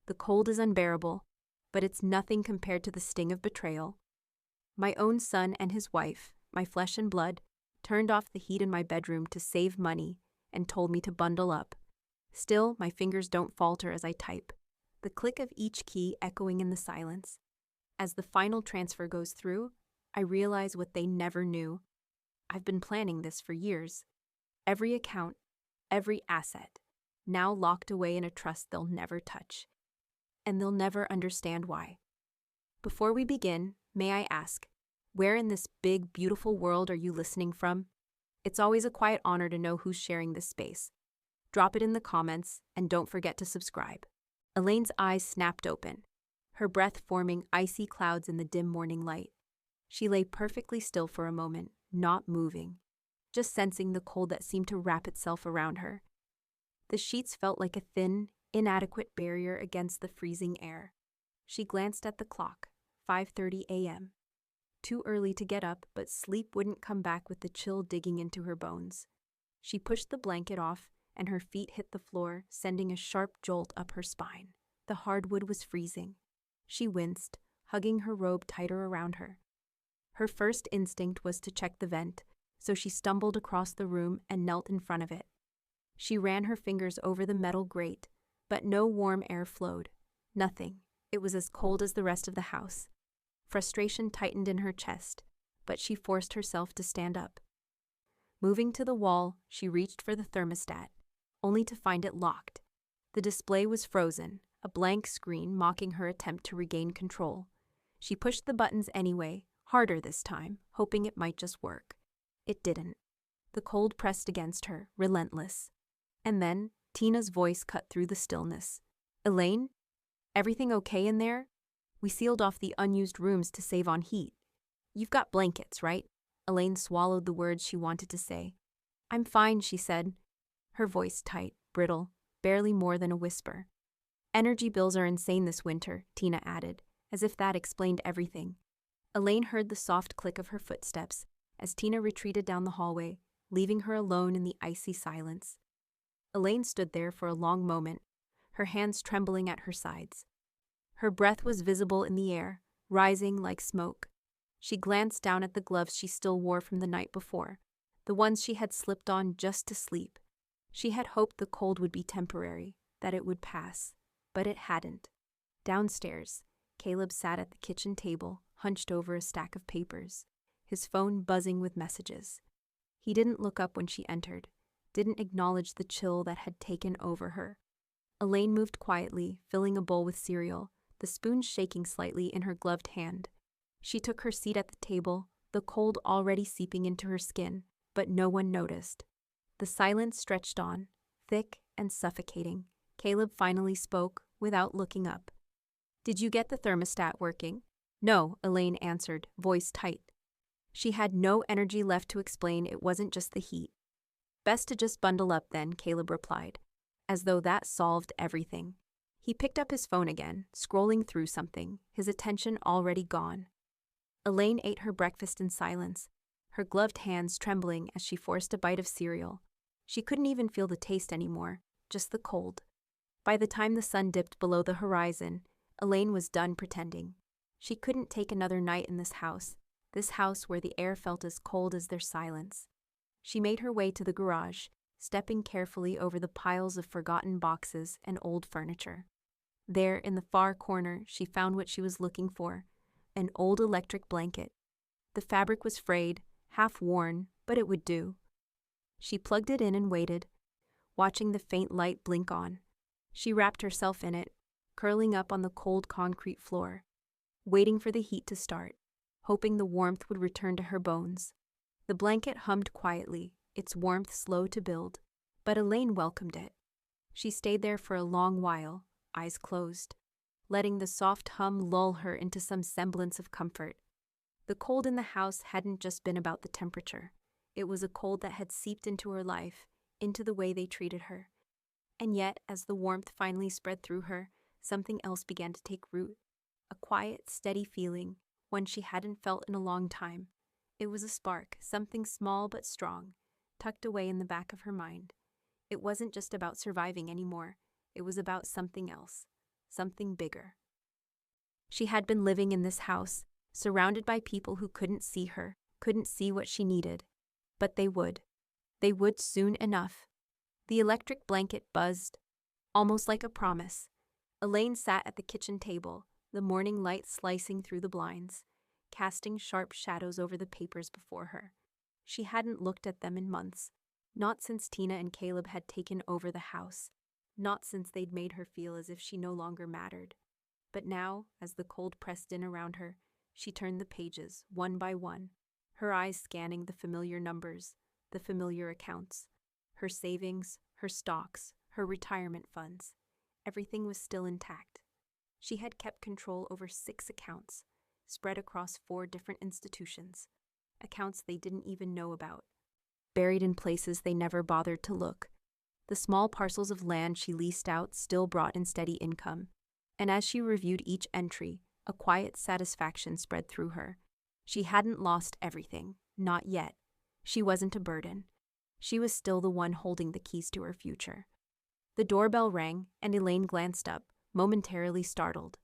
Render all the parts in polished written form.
The cold is unbearable, but it's nothing compared to the sting of betrayal. My own son and his wife, my flesh and blood, turned off the heat in my bedroom to save money and told me to bundle up. Still, my fingers don't falter as I type, the click of each key echoing in the silence. As the final transfer goes through, I realize what they never knew. I've been planning this for years. Every account, every asset, now locked away in a trust they'll never touch. And they'll never understand why. Before we begin, may I ask, where in this big, beautiful world are you listening from? It's always a quiet honor to know who's sharing this space. Drop it in the comments, and don't forget to subscribe. Elaine's eyes snapped open, her breath forming icy clouds in the dim morning light. She lay perfectly still for a moment, not moving, just sensing the cold that seemed to wrap itself around her. The sheets felt like a thin, inadequate barrier against the freezing air. She glanced at the clock, 5:30 a.m. Too early to get up, but sleep wouldn't come back with the chill digging into her bones. She pushed the blanket off, and her feet hit the floor, sending a sharp jolt up her spine. The hardwood was freezing. She winced, hugging her robe tighter around her. Her first instinct was to check the vent, so she stumbled across the room and knelt in front of it. She ran her fingers over the metal grate, but no warm air flowed. Nothing. It was as cold as the rest of the house. Frustration tightened in her chest, but she forced herself to stand up. Moving to the wall, she reached for the thermostat, only to find it locked. The display was frozen, a blank screen mocking her attempt to regain control. She pushed the buttons anyway, harder this time, hoping it might just work. It didn't. The cold pressed against her, relentless. And then, Tina's voice cut through the stillness. "Elaine? Everything okay in there? We sealed off the unused rooms to save on heat. You've got blankets, right?" Elaine swallowed the words she wanted to say. "I'm fine," she said, her voice tight, brittle, barely more than a whisper. "Energy bills are insane this winter," Tina added, as if that explained everything. Elaine heard the soft click of her footsteps as Tina retreated down the hallway, leaving her alone in the icy silence. Elaine stood there for a long moment, her hands trembling at her sides. Her breath was visible in the air, rising like smoke. She glanced down at the gloves she still wore from the night before, the ones she had slipped on just to sleep. She had hoped the cold would be temporary, that it would pass, but it hadn't. Downstairs, Caleb sat at the kitchen table, hunched over a stack of papers, his phone buzzing with messages. He didn't look up when she entered, didn't acknowledge the chill that had taken over her. Elaine moved quietly, filling a bowl with cereal, the spoon shaking slightly in her gloved hand. She took her seat at the table, the cold already seeping into her skin, but no one noticed. The silence stretched on, thick and suffocating. Caleb finally spoke, without looking up. "Did you get the thermostat working?" "No," Elaine answered, voice tight. She had no energy left to explain it wasn't just the heat. "Best to just bundle up then," Caleb replied, as though that solved everything. He picked up his phone again, scrolling through something, his attention already gone. Elaine ate her breakfast in silence, her gloved hands trembling as she forced a bite of cereal. She couldn't even feel the taste anymore, just the cold. By the time the sun dipped below the horizon, Elaine was done pretending. She couldn't take another night in this house where the air felt as cold as their silence. She made her way to the garage, stepping carefully over the piles of forgotten boxes and old furniture. There, in the far corner, she found what she was looking for, an old electric blanket. The fabric was frayed, half worn, but it would do. She plugged it in and waited, watching the faint light blink on. She wrapped herself in it, curling up on the cold concrete floor, waiting for the heat to start, hoping the warmth would return to her bones. The blanket hummed quietly, its warmth slow to build, but Elaine welcomed it. She stayed there for a long while, eyes closed, letting the soft hum lull her into some semblance of comfort. The cold in the house hadn't just been about the temperature. It was a cold that had seeped into her life, into the way they treated her. And yet, as the warmth finally spread through her, something else began to take root. A quiet, steady feeling, one she hadn't felt in a long time. It was a spark, something small but strong, tucked away in the back of her mind. It wasn't just about surviving anymore. It was about something else. something bigger. She had been living in this house, surrounded by people who couldn't see her, couldn't see what she needed. But they would. They would soon enough. The electric blanket buzzed, almost like a promise. Elaine sat at the kitchen table, the morning light slicing through the blinds, casting sharp shadows over the papers before her. She hadn't looked at them in months, not since Tina and Caleb had taken over the house, not since they'd made her feel as if she no longer mattered. But now, as the cold pressed in around her, she turned the pages, one by one, her eyes scanning the familiar numbers, the familiar accounts, her savings, her stocks, her retirement funds. Everything was still intact. She had kept control over 6 accounts, spread across 4 different institutions, accounts they didn't even know about, buried in places they never bothered to look. The small parcels of land she leased out still brought in steady income, and as she reviewed each entry, a quiet satisfaction spread through her. She hadn't lost everything, not yet. She wasn't a burden. She was still the one holding the keys to her future. The doorbell rang, and Elaine glanced up, momentarily startled.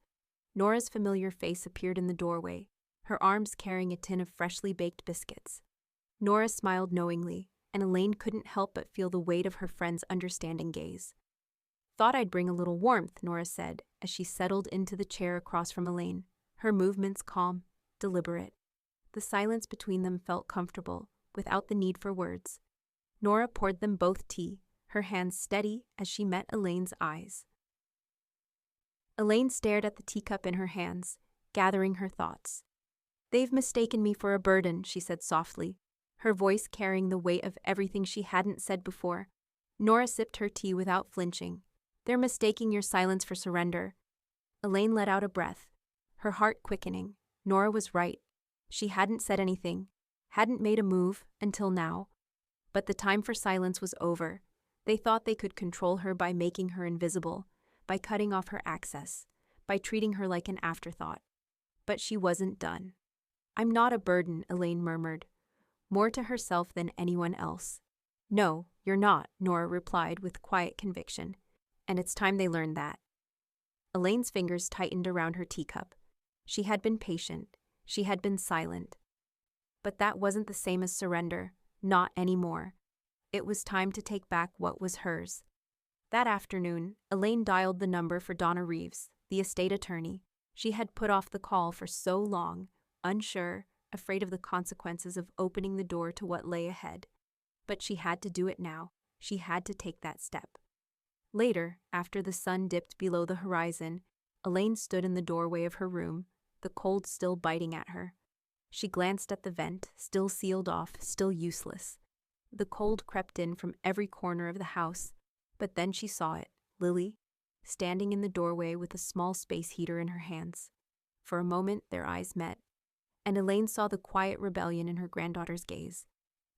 Nora's familiar face appeared in the doorway, her arms carrying a tin of freshly baked biscuits. Nora smiled knowingly, and Elaine couldn't help but feel the weight of her friend's understanding gaze. "Thought I'd bring a little warmth," Nora said, as she settled into the chair across from Elaine, her movements calm, deliberate. The silence between them felt comfortable, without the need for words. Nora poured them both tea, her hands steady as she met Elaine's eyes. Elaine stared at the teacup in her hands, gathering her thoughts. "They've mistaken me for a burden," she said softly, her voice carrying the weight of everything she hadn't said before. Nora sipped her tea without flinching. "They're mistaking your silence for surrender." Elaine let out a breath, her heart quickening. Nora was right. She hadn't said anything, hadn't made a move until now. But the time for silence was over. They thought they could control her by making her invisible, by cutting off her access, by treating her like an afterthought. But she wasn't done. "I'm not a burden," Elaine murmured, more to herself than anyone else. "No, you're not," Nora replied with quiet conviction. "And it's time they learned that." Elaine's fingers tightened around her teacup. She had been patient. She had been silent. But that wasn't the same as surrender, not anymore. It was time to take back what was hers. That afternoon, Elaine dialed the number for Donna Reeves, the estate attorney. She had put off the call for so long, unsure, afraid of the consequences of opening the door to what lay ahead. But she had to do it now. She had to take that step. Later, after the sun dipped below the horizon, Elaine stood in the doorway of her room, the cold still biting at her. She glanced at the vent, still sealed off, still useless. The cold crept in from every corner of the house, but then she saw it, Lily, standing in the doorway with a small space heater in her hands. For a moment, their eyes met, and Elaine saw the quiet rebellion in her granddaughter's gaze.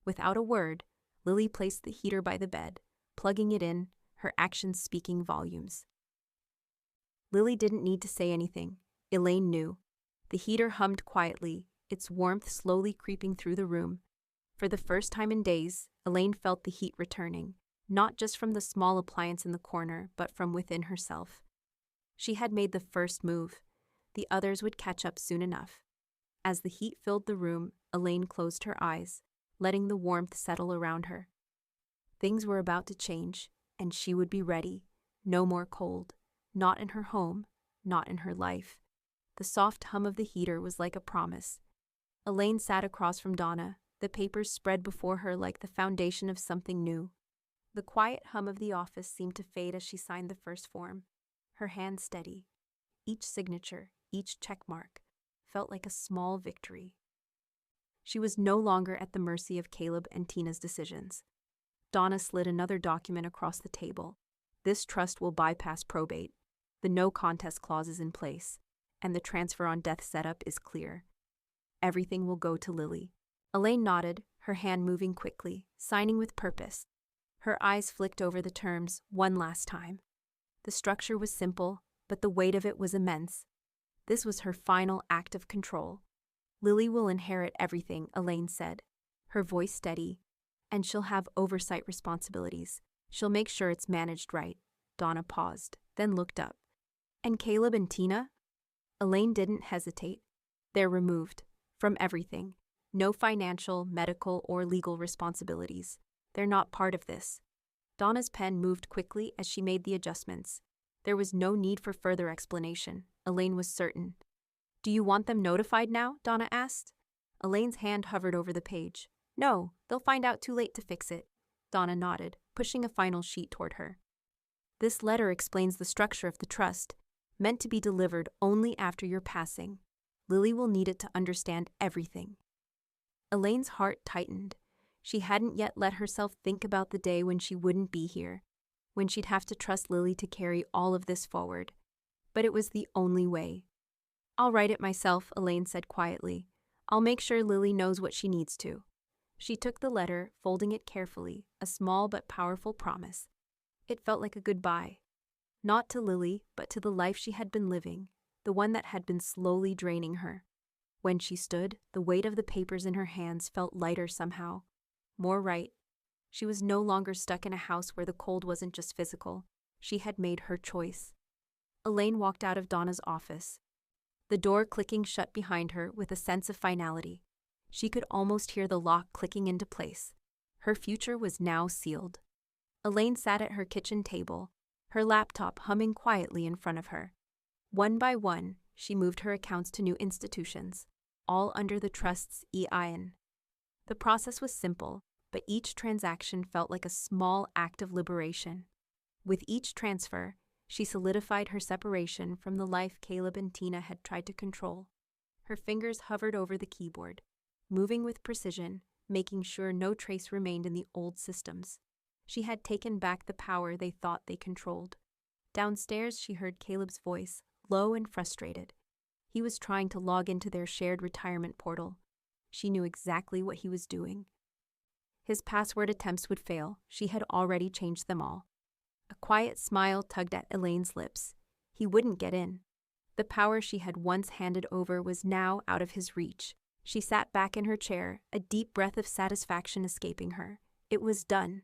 Without a word, Lily placed the heater by the bed, plugging it in, her actions speaking volumes. Lily didn't need to say anything. Elaine knew. The heater hummed quietly, its warmth slowly creeping through the room. For the first time in days, Elaine felt the heat returning, not just from the small appliance in the corner, but from within herself. She had made the first move. The others would catch up soon enough. As the heat filled the room, Elaine closed her eyes, letting the warmth settle around her. Things were about to change, and she would be ready. No more cold. Not in her home, not in her life. The soft hum of the heater was like a promise. Elaine sat across from Donna, the papers spread before her like the foundation of something new. The quiet hum of the office seemed to fade as she signed the first form, her hand steady. Each signature, each checkmark, felt like a small victory. She was no longer at the mercy of Caleb and Tina's decisions. Donna slid another document across the table. "This trust will bypass probate. The no contest clause is in place, and the transfer on death setup is clear. Everything will go to Lily." Elaine nodded, her hand moving quickly, signing with purpose. Her eyes flicked over the terms one last time. The structure was simple, but the weight of it was immense. This was her final act of control. "Lily will inherit everything," Elaine said, her voice steady, "and she'll have oversight responsibilities. She'll make sure it's managed right." Donna paused, then looked up. And Caleb and Tina? Elaine didn't hesitate. They're removed from everything. No financial, medical, or legal responsibilities. They're not part of this. Donna's pen moved quickly as she made the adjustments. There was no need for further explanation. Elaine was certain. Do you want them notified now? Donna asked. Elaine's hand hovered over the page. No, they'll find out too late to fix it. Donna nodded, pushing a final sheet toward her. This letter explains the structure of the trust, meant to be delivered only after your passing. Lily will need it to understand everything. Elaine's heart tightened. She hadn't yet let herself think about the day when she wouldn't be here, when she'd have to trust Lily to carry all of this forward. But it was the only way. I'll write it myself, Elaine said quietly. I'll make sure Lily knows what she needs to. She took the letter, folding it carefully, a small but powerful promise. It felt like a goodbye. Not to Lily, but to the life she had been living, the one that had been slowly draining her. When she stood, the weight of the papers in her hands felt lighter somehow. More right. She was no longer stuck in a house where the cold wasn't just physical. She had made her choice. Elaine walked out of Donna's office, the door clicking shut behind her with a sense of finality. She could almost hear the lock clicking into place. Her future was now sealed. Elaine sat at her kitchen table, her laptop humming quietly in front of her. One by one, she moved her accounts to new institutions, all under the trust's EIN. The process was simple, but each transaction felt like a small act of liberation. With each transfer, she solidified her separation from the life Caleb and Tina had tried to control. Her fingers hovered over the keyboard, moving with precision, making sure no trace remained in the old systems. She had taken back the power they thought they controlled. Downstairs, she heard Caleb's voice, low and frustrated. He was trying to log into their shared retirement portal. She knew exactly what he was doing. His password attempts would fail. She had already changed them all. A quiet smile tugged at Elaine's lips. He wouldn't get in. The power she had once handed over was now out of his reach. She sat back in her chair, a deep breath of satisfaction escaping her. It was done.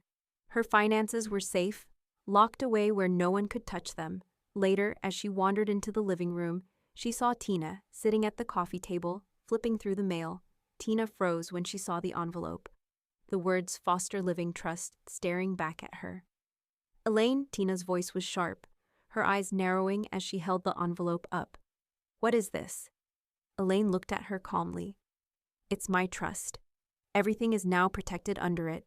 Her finances were safe, locked away where no one could touch them. Later, as she wandered into the living room, she saw Tina sitting at the coffee table, flipping through the mail. Tina froze when she saw the envelope. The words Foster Living Trust staring back at her. Elaine, Tina's voice was sharp, her eyes narrowing as she held the envelope up. What is this? Elaine looked at her calmly. It's my trust. Everything is now protected under it.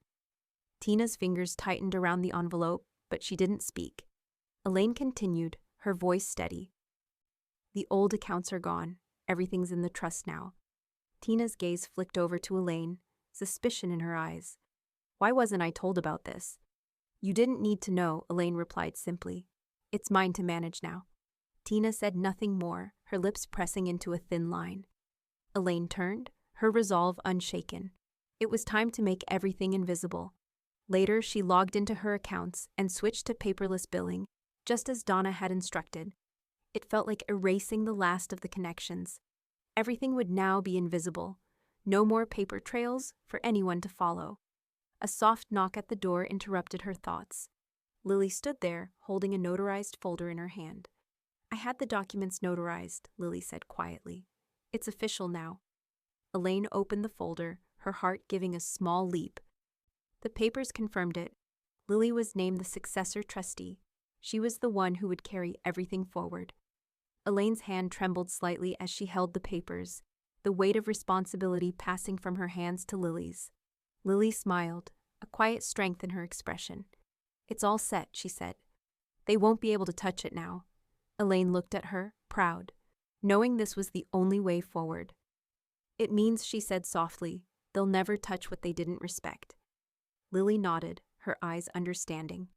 Tina's fingers tightened around the envelope, but she didn't speak. Elaine continued, her voice steady. The old accounts are gone. Everything's in the trust now. Tina's gaze flicked over to Elaine, suspicion in her eyes. Why wasn't I told about this? You didn't need to know, Elaine replied simply. It's mine to manage now. Tina said nothing more, her lips pressing into a thin line. Elaine turned, her resolve unshaken. It was time to make everything invisible. Later, she logged into her accounts and switched to paperless billing, just as Donna had instructed. It felt like erasing the last of the connections. Everything would now be invisible. No more paper trails for anyone to follow. A soft knock at the door interrupted her thoughts. Lily stood there, holding a notarized folder in her hand. I had the documents notarized, Lily said quietly. It's official now. Elaine opened the folder, her heart giving a small leap. The papers confirmed it. Lily was named the successor trustee. She was the one who would carry everything forward. Elaine's hand trembled slightly as she held the papers, the weight of responsibility passing from her hands to Lily's. Lily smiled, a quiet strength in her expression. It's all set, she said. They won't be able to touch it now. Elaine looked at her, proud, knowing this was the only way forward. It means, she said softly, they'll never touch what they didn't respect. Lily nodded, her eyes understanding.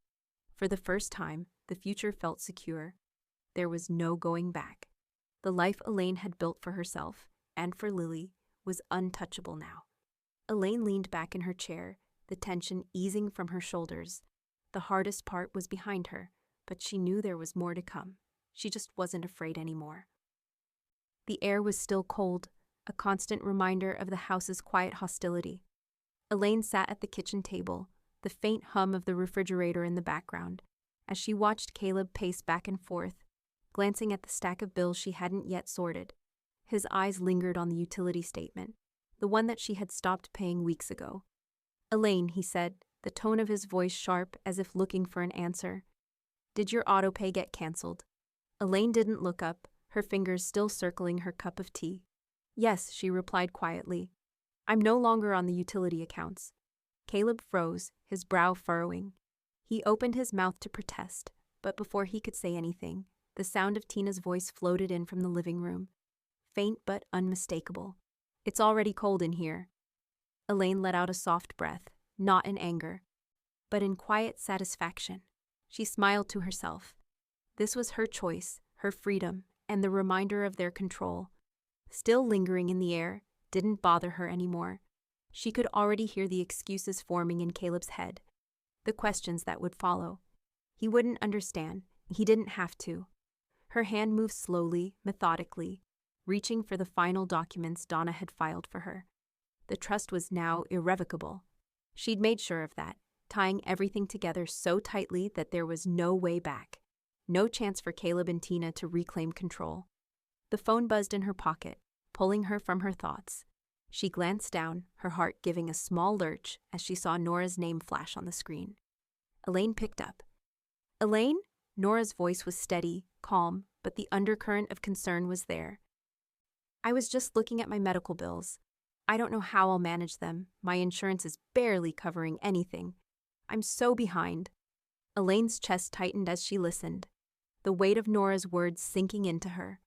For the first time, the future felt secure. There was no going back. The life Elaine had built for herself, and for Lily, was untouchable now. Elaine leaned back in her chair, the tension easing from her shoulders. The hardest part was behind her, but she knew there was more to come. She just wasn't afraid anymore. The air was still cold, a constant reminder of the house's quiet hostility. Elaine sat at the kitchen table, the faint hum of the refrigerator in the background. As she watched Caleb pace back and forth, glancing at the stack of bills she hadn't yet sorted. His eyes lingered on the utility statement, the one that she had stopped paying weeks ago. "Elaine," he said, the tone of his voice sharp as if looking for an answer. "Did your autopay get canceled?" Elaine didn't look up, her fingers still circling her cup of tea. "Yes," she replied quietly. "I'm no longer on the utility accounts." Caleb froze, his brow furrowing. He opened his mouth to protest, but before he could say anything, the sound of Tina's voice floated in from the living room. Faint but unmistakable. "It's already cold in here." Elaine let out a soft breath, not in anger, but in quiet satisfaction. She smiled to herself. This was her choice, her freedom, and the reminder of their control. Still lingering in the air, didn't bother her anymore. She could already hear the excuses forming in Caleb's head, the questions that would follow. He wouldn't understand, he didn't have to. Her hand moved slowly, methodically, reaching for the final documents Donna had filed for her. The trust was now irrevocable. She'd made sure of that, tying everything together so tightly that there was no way back. No chance for Caleb and Tina to reclaim control. The phone buzzed in her pocket, pulling her from her thoughts. She glanced down, her heart giving a small lurch as she saw Nora's name flash on the screen. Elaine picked up. "Elaine?" Nora's voice was steady, calm, but the undercurrent of concern was there. "I was just looking at my medical bills. I don't know how I'll manage them. My insurance is barely covering anything. I'm so behind." Elaine's chest tightened as she listened, the weight of Nora's words sinking into her.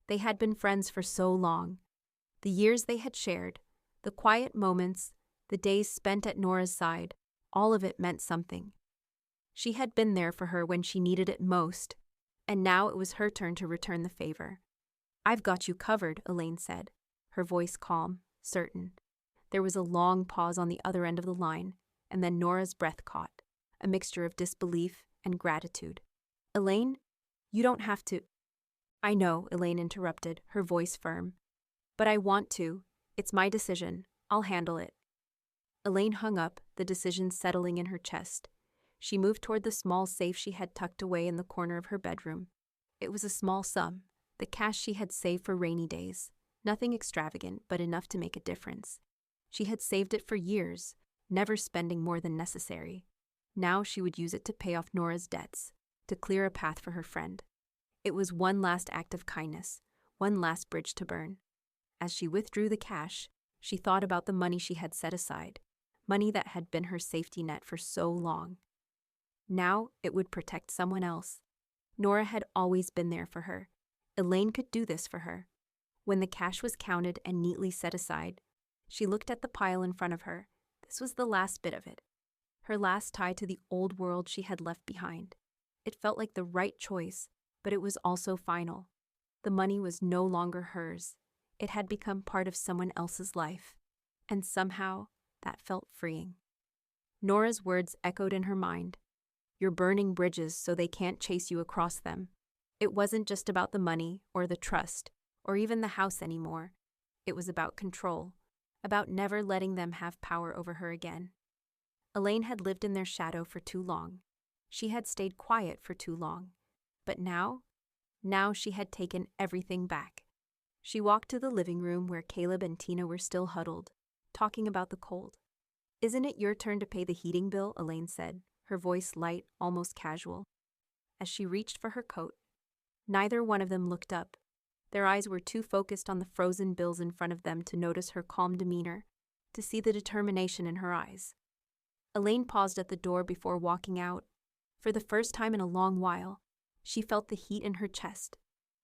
They had been friends for so long. The years they had shared, the quiet moments, the days spent at Nora's side, all of it meant something. She had been there for her when she needed it most, and now it was her turn to return the favor. "I've got you covered," Elaine said, her voice calm, certain. There was a long pause on the other end of the line, and then Nora's breath caught, a mixture of disbelief and gratitude. "Elaine, you don't have to—" "I know," Elaine interrupted, her voice firm. "But I want to. It's my decision. I'll handle it." Elaine hung up, the decision settling in her chest. She moved toward the small safe she had tucked away in the corner of her bedroom. It was a small sum, the cash she had saved for rainy days. Nothing extravagant, but enough to make a difference. She had saved it for years, never spending more than necessary. Now she would use it to pay off Nora's debts, to clear a path for her friend. It was one last act of kindness, one last bridge to burn. As she withdrew the cash, she thought about the money she had set aside, money that had been her safety net for so long. Now it would protect someone else. Nora had always been there for her. Elaine could do this for her. When the cash was counted and neatly set aside, she looked at the pile in front of her. This was the last bit of it, her last tie to the old world she had left behind. It felt like the right choice, but it was also final. The money was no longer hers. It had become part of someone else's life, and somehow that felt freeing. Nora's words echoed in her mind. "You're burning bridges so they can't chase you across them." It wasn't just about the money or the trust or even the house anymore. It was about control, about never letting them have power over her again. Elaine had lived in their shadow for too long. She had stayed quiet for too long. But now she had taken everything back. She walked to the living room where Caleb and Tina were still huddled, talking about the cold. "Isn't it your turn to pay the heating bill?" Elaine said, her voice light, almost casual. As she reached for her coat, neither one of them looked up. Their eyes were too focused on the frozen bills in front of them to notice her calm demeanor, to see the determination in her eyes. Elaine paused at the door before walking out. For the first time in a long while, she felt the heat in her chest,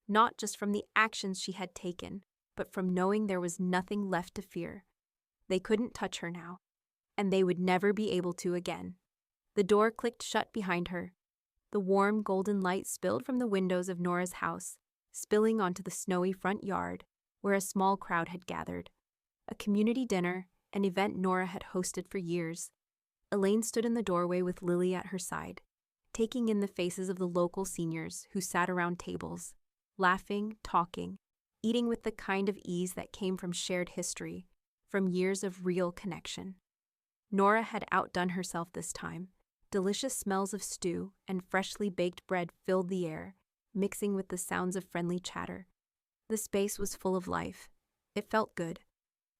not just from the actions she had taken, but from knowing there was nothing left to fear. They couldn't touch her now, and they would never be able to again. The door clicked shut behind her. The warm golden light spilled from the windows of Nora's house, spilling onto the snowy front yard, where a small crowd had gathered. A community dinner, an event Nora had hosted for years. Elaine stood in the doorway with Lily at her side, taking in the faces of the local seniors who sat around tables, laughing, talking, eating with the kind of ease that came from shared history, from years of real connection. Nora had outdone herself this time. Delicious smells of stew and freshly baked bread filled the air, mixing with the sounds of friendly chatter. The space was full of life. It felt good.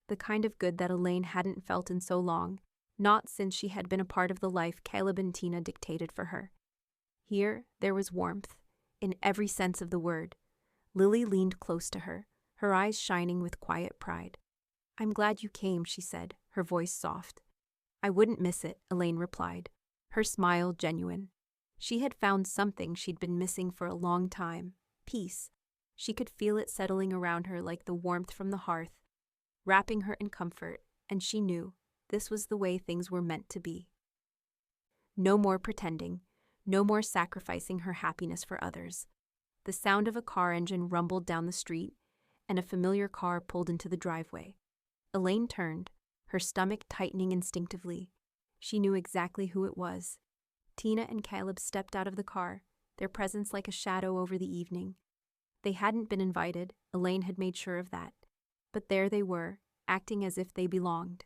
The kind of good that Elaine hadn't felt in so long, not since she had been a part of the life Caleb and Tina dictated for her. Here, there was warmth, in every sense of the word. Lily leaned close to her, her eyes shining with quiet pride. "I'm glad you came," she said, her voice soft. "I wouldn't miss it," Elaine replied, her smile genuine. She had found something she'd been missing for a long time: peace. She could feel it settling around her like the warmth from the hearth, wrapping her in comfort, and she knew this was the way things were meant to be. No more pretending, no more sacrificing her happiness for others. The sound of a car engine rumbled down the street, and a familiar car pulled into the driveway. Elaine turned, her stomach tightening instinctively. She knew exactly who it was. Tina and Caleb stepped out of the car, their presence like a shadow over the evening. They hadn't been invited, Elaine had made sure of that. But there they were, acting as if they belonged.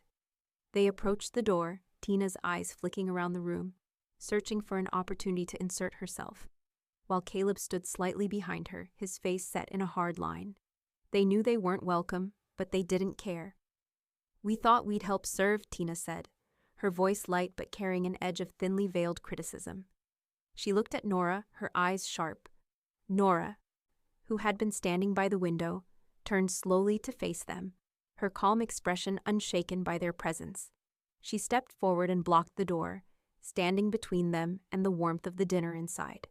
They approached the door, Tina's eyes flicking around the room, searching for an opportunity to insert herself, while Caleb stood slightly behind her, his face set in a hard line. They knew they weren't welcome, but they didn't care. "We thought we'd help serve," Tina said, her voice light but carrying an edge of thinly veiled criticism. She looked at Nora, her eyes sharp. Nora, who had been standing by the window, turned slowly to face them, her calm expression unshaken by their presence. She stepped forward and blocked the door, standing between them and the warmth of the dinner inside.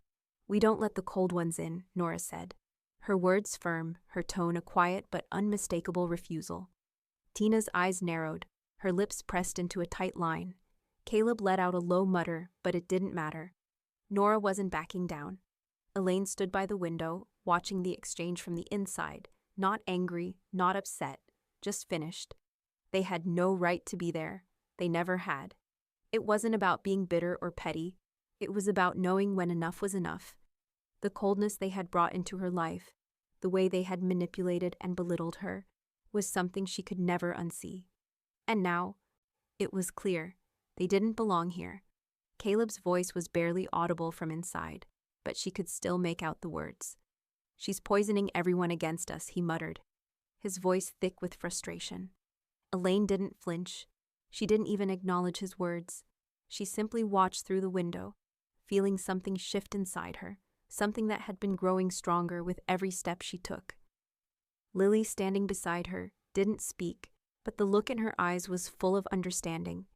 "We don't let the cold ones in," Nora said, her words firm, her tone a quiet but unmistakable refusal. Tina's eyes narrowed, her lips pressed into a tight line. Caleb let out a low mutter, but it didn't matter. Nora wasn't backing down. Elaine stood by the window, watching the exchange from the inside, not angry, not upset, just finished. They had no right to be there. They never had. It wasn't about being bitter or petty. It was about knowing when enough was enough. The coldness they had brought into her life, the way they had manipulated and belittled her, was something she could never unsee. And now, it was clear, they didn't belong here. Caleb's voice was barely audible from inside, but she could still make out the words. "She's poisoning everyone against us," he muttered, his voice thick with frustration. Elaine didn't flinch. She didn't even acknowledge his words. She simply watched through the window, feeling something shift inside her, something that had been growing stronger with every step she took. Lily, standing beside her, didn't speak, but the look in her eyes was full of understanding.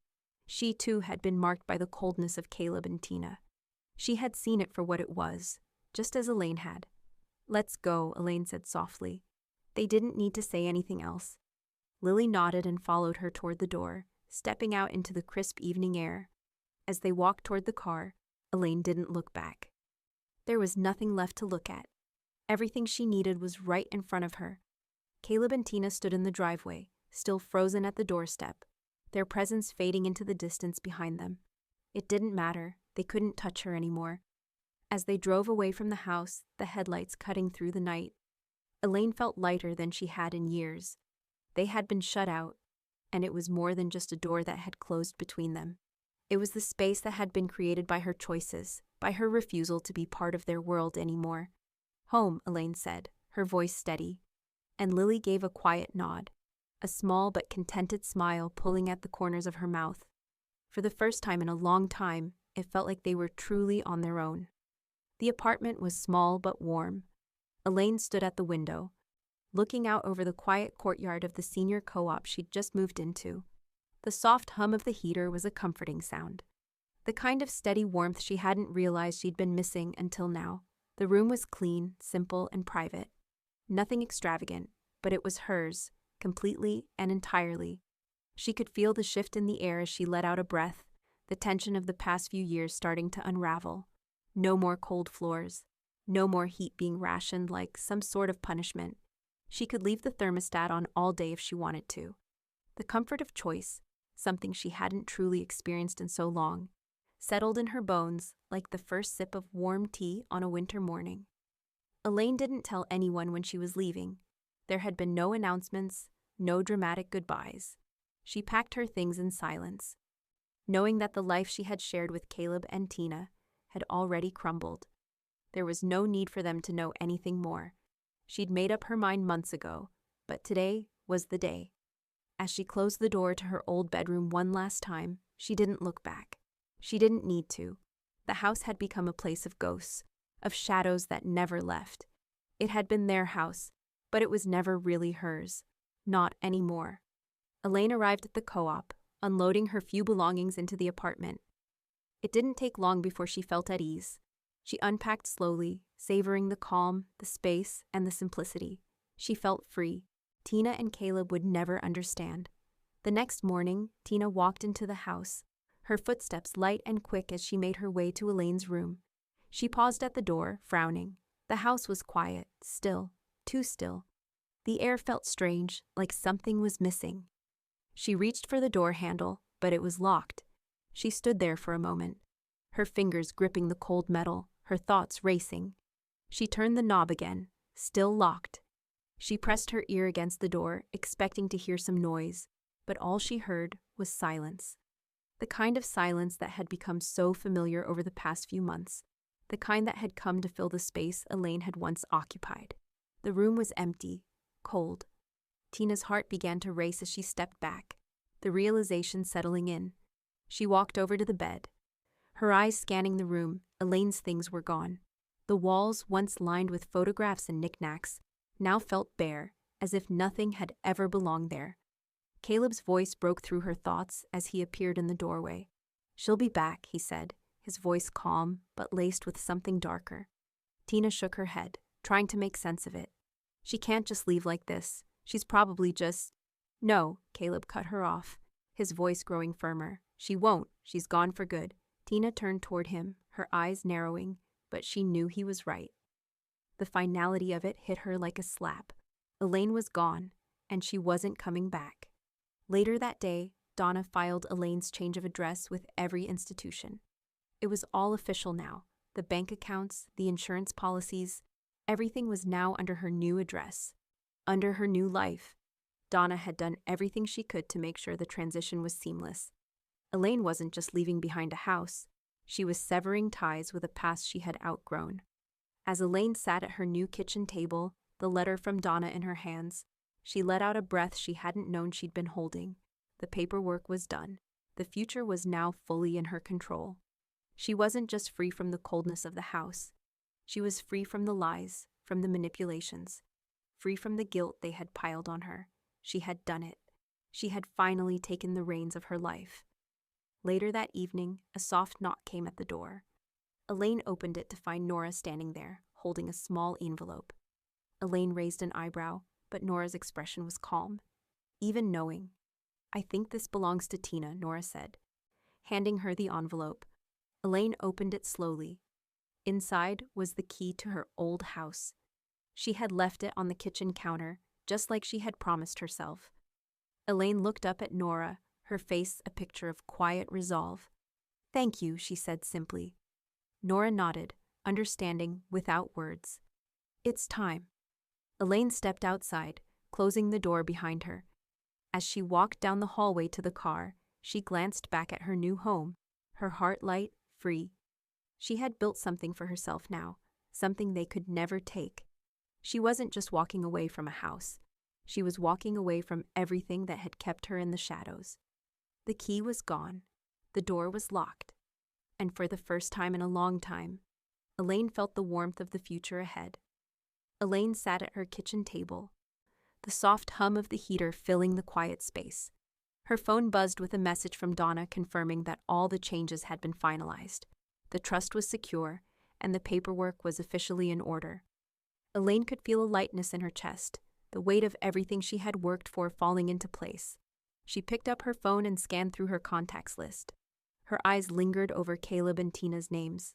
She too had been marked by the coldness of Caleb and Tina. She had seen it for what it was, just as Elaine had. "Let's go," Elaine said softly. They didn't need to say anything else. Lily nodded and followed her toward the door, stepping out into the crisp evening air. As they walked toward the car, Elaine didn't look back. There was nothing left to look at. Everything she needed was right in front of her. Caleb and Tina stood in the driveway, still frozen at the doorstep, their presence fading into the distance behind them. It didn't matter, they couldn't touch her anymore. As they drove away from the house, the headlights cutting through the night, Elaine felt lighter than she had in years. They had been shut out, and it was more than just a door that had closed between them. It was the space that had been created by her choices, by her refusal to be part of their world anymore. "Home," Elaine said, her voice steady, and Lily gave a quiet nod, a small but contented smile pulling at the corners of her mouth. For the first time in a long time, it felt like they were truly on their own. The apartment was small but warm. Elaine stood at the window, looking out over the quiet courtyard of the senior co-op she'd just moved into. The soft hum of the heater was a comforting sound, the kind of steady warmth she hadn't realized she'd been missing until now. The room was clean, simple, and private. Nothing extravagant, but it was hers, completely and entirely. She could feel the shift in the air as she let out a breath, the tension of the past few years starting to unravel. No more cold floors. No more heat being rationed like some sort of punishment. She could leave the thermostat on all day if she wanted to. The comfort of choice, something she hadn't truly experienced in so long, settled in her bones like the first sip of warm tea on a winter morning. Elaine didn't tell anyone when she was leaving. There had been no announcements, no dramatic goodbyes. She packed her things in silence, knowing that the life she had shared with Caleb and Tina had already crumbled. There was no need for them to know anything more. She'd made up her mind months ago, but today was the day. As she closed the door to her old bedroom one last time, she didn't look back. She didn't need to. The house had become a place of ghosts, of shadows that never left. It had been their house, but it was never really hers. Not anymore. Elaine arrived at the co-op, unloading her few belongings into the apartment. It didn't take long before she felt at ease. She unpacked slowly, savoring the calm, the space, and the simplicity. She felt free. Tina and Caleb would never understand. The next morning, Tina walked into the house, her footsteps light and quick as she made her way to Elaine's room. She paused at the door, frowning. The house was quiet, still, too still. The air felt strange, like something was missing. She reached for the door handle, but it was locked. She stood there for a moment, her fingers gripping the cold metal, her thoughts racing. She turned the knob again, still locked. She pressed her ear against the door, expecting to hear some noise, but all she heard was silence. The kind of silence that had become so familiar over the past few months, the kind that had come to fill the space Elaine had once occupied. The room was empty, cold. Tina's heart began to race as she stepped back, the realization settling in. She walked over to the bed. Her eyes scanning the room, Elaine's things were gone. The walls, once lined with photographs and knickknacks, now felt bare, as if nothing had ever belonged there. Caleb's voice broke through her thoughts as he appeared in the doorway. "She'll be back," he said, his voice calm but laced with something darker. Tina shook her head, trying to make sense of it. "She can't just leave like this. She's probably just—" "No," Caleb cut her off, his voice growing firmer. "She won't. She's gone for good." Tina turned toward him, her eyes narrowing, but she knew he was right. The finality of it hit her like a slap. Elaine was gone, and she wasn't coming back. Later that day, Donna filed Elaine's change of address with every institution. It was all official now. The bank accounts, the insurance policies, everything was now under her new address, under her new life. Donna had done everything she could to make sure the transition was seamless. Elaine wasn't just leaving behind a house. She was severing ties with a past she had outgrown. As Elaine sat at her new kitchen table, the letter from Donna in her hands, she let out a breath she hadn't known she'd been holding. The paperwork was done. The future was now fully in her control. She wasn't just free from the coldness of the house. She was free from the lies, from the manipulations, free from the guilt they had piled on her. She had done it. She had finally taken the reins of her life. Later that evening, a soft knock came at the door. Elaine opened it to find Nora standing there, holding a small envelope. Elaine raised an eyebrow, but Nora's expression was calm, even knowing. "I think this belongs to Tina," Nora said. Handing her the envelope, Elaine opened it slowly. Inside was the key to her old house. She had left it on the kitchen counter, just like she had promised herself. Elaine looked up at Nora, her face a picture of quiet resolve. "Thank you," she said simply. Nora nodded, understanding without words. "It's time." Elaine stepped outside, closing the door behind her. As she walked down the hallway to the car, she glanced back at her new home, her heart light, free. She had built something for herself now, something they could never take. She wasn't just walking away from a house. She was walking away from everything that had kept her in the shadows. The key was gone. The door was locked. And for the first time in a long time, Elaine felt the warmth of the future ahead. Elaine sat at her kitchen table, the soft hum of the heater filling the quiet space. Her phone buzzed with a message from Donna confirming that all the changes had been finalized. The trust was secure, and the paperwork was officially in order. Elaine could feel a lightness in her chest, the weight of everything she had worked for falling into place. She picked up her phone and scanned through her contacts list. Her eyes lingered over Caleb and Tina's names.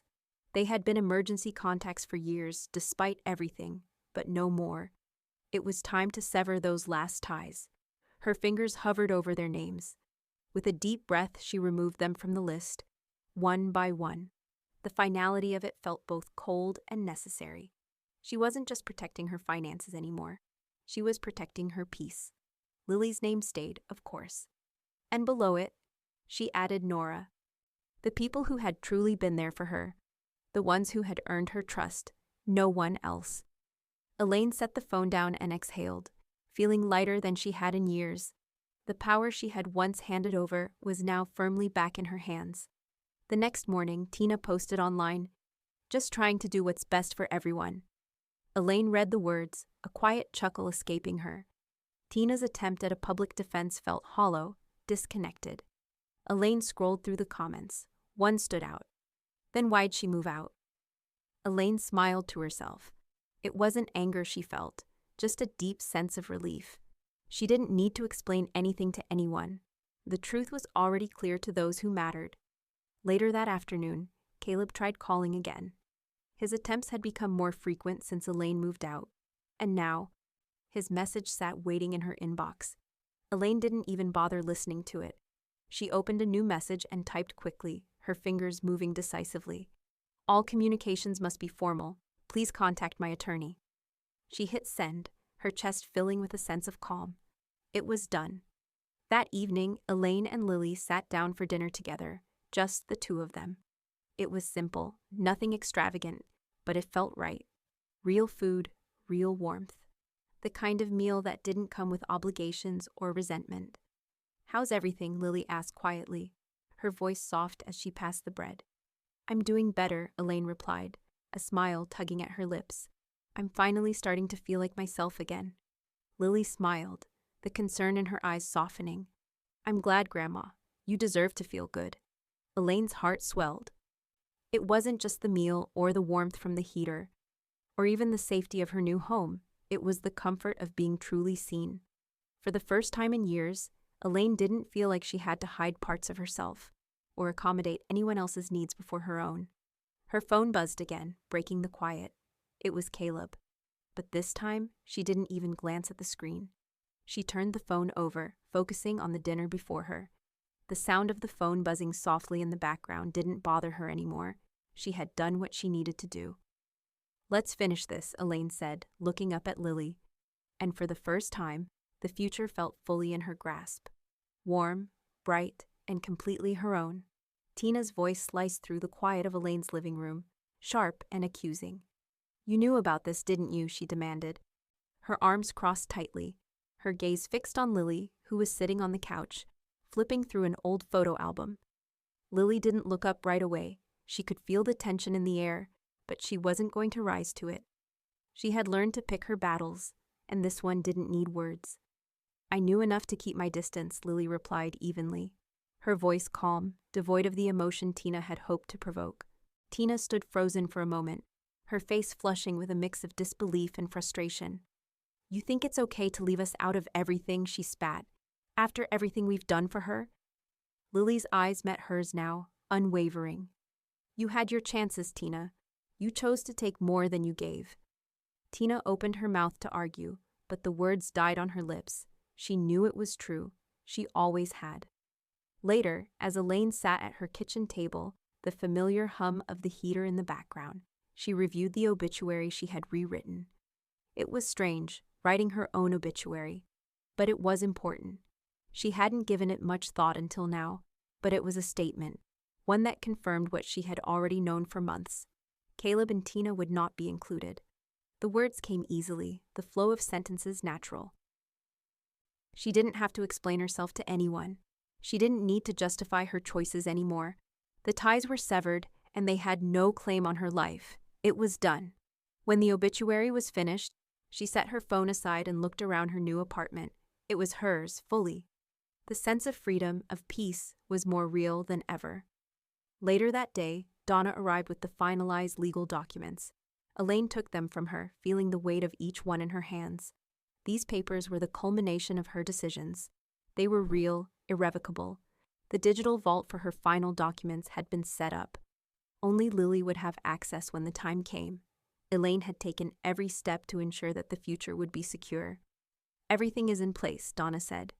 They had been emergency contacts for years, despite everything, but no more. It was time to sever those last ties. Her fingers hovered over their names. With a deep breath, she removed them from the list, one by one. The finality of it felt both cold and necessary. She wasn't just protecting her finances anymore. She was protecting her peace. Lily's name stayed, of course. And below it, she added Nora. The people who had truly been there for her. the ones who had earned her trust, no one else. Elaine set the phone down and exhaled, feeling lighter than she had in years. The power she had once handed over was now firmly back in her hands. The next morning, Tina posted online, "Just trying to do what's best for everyone." Elaine read the words, a quiet chuckle escaping her. Tina's attempt at a public defense felt hollow, disconnected. Elaine scrolled through the comments. One stood out. Then why'd she move out? Elaine smiled to herself. It wasn't anger she felt, just a deep sense of relief. She didn't need to explain anything to anyone. The truth was already clear to those who mattered. Later that afternoon, Caleb tried calling again. His attempts had become more frequent since Elaine moved out, and now, his message sat waiting in her inbox. Elaine didn't even bother listening to it. She opened a new message and typed quickly, her fingers moving decisively. "All communications must be formal. Please contact my attorney." She hit send, her chest filling with a sense of calm. It was done. That evening, Elaine and Lily sat down for dinner together, just the two of them. It was simple, nothing extravagant, but it felt right. Real food, real warmth. The kind of meal that didn't come with obligations or resentment. "How's everything?" Lily asked quietly, her voice soft as she passed the bread. "I'm doing better," Elaine replied, a smile tugging at her lips. "I'm finally starting to feel like myself again." Lily smiled, the concern in her eyes softening. "I'm glad, Grandma. You deserve to feel good." Elaine's heart swelled. It wasn't just the meal or the warmth from the heater, or even the safety of her new home. It was the comfort of being truly seen. For the first time in years, Elaine didn't feel like she had to hide parts of herself or accommodate anyone else's needs before her own. Her phone buzzed again, breaking the quiet. It was Caleb. But this time, she didn't even glance at the screen. She turned the phone over, focusing on the dinner before her. The sound of the phone buzzing softly in the background didn't bother her anymore. She had done what she needed to do. "Let's finish this," Elaine said, looking up at Lily. And for the first time, the future felt fully in her grasp. Warm, bright, and completely her own. Tina's voice sliced through the quiet of Elaine's living room, sharp and accusing. "You knew about this, didn't you?" she demanded. Her arms crossed tightly, her gaze fixed on Lily, who was sitting on the couch, flipping through an old photo album. Lily didn't look up right away. She could feel the tension in the air, but she wasn't going to rise to it. She had learned to pick her battles, and this one didn't need words. "I knew enough to keep my distance," Lily replied evenly, her voice calm, devoid of the emotion Tina had hoped to provoke. Tina stood frozen for a moment, her face flushing with a mix of disbelief and frustration. "You think it's okay to leave us out of everything?" she spat. "After everything we've done for her?" Lily's eyes met hers now, unwavering. "You had your chances, Tina. You chose to take more than you gave." Tina opened her mouth to argue, but the words died on her lips. She knew it was true. She always had. Later, as Elaine sat at her kitchen table, the familiar hum of the heater in the background, she reviewed the obituary she had rewritten. It was strange, writing her own obituary, but it was important. She hadn't given it much thought until now, but it was a statement, one that confirmed what she had already known for months. Caleb and Tina would not be included. The words came easily, the flow of sentences natural. She didn't have to explain herself to anyone. She didn't need to justify her choices anymore. The ties were severed, and they had no claim on her life. It was done. When the obituary was finished, she set her phone aside and looked around her new apartment. It was hers, fully. The sense of freedom, of peace, was more real than ever. Later that day, Donna arrived with the finalized legal documents. Elaine took them from her, feeling the weight of each one in her hands. These papers were the culmination of her decisions. They were real, irrevocable. The digital vault for her final documents had been set up. Only Lily would have access when the time came. Elaine had taken every step to ensure that the future would be secure. "Everything is in place," Donna said,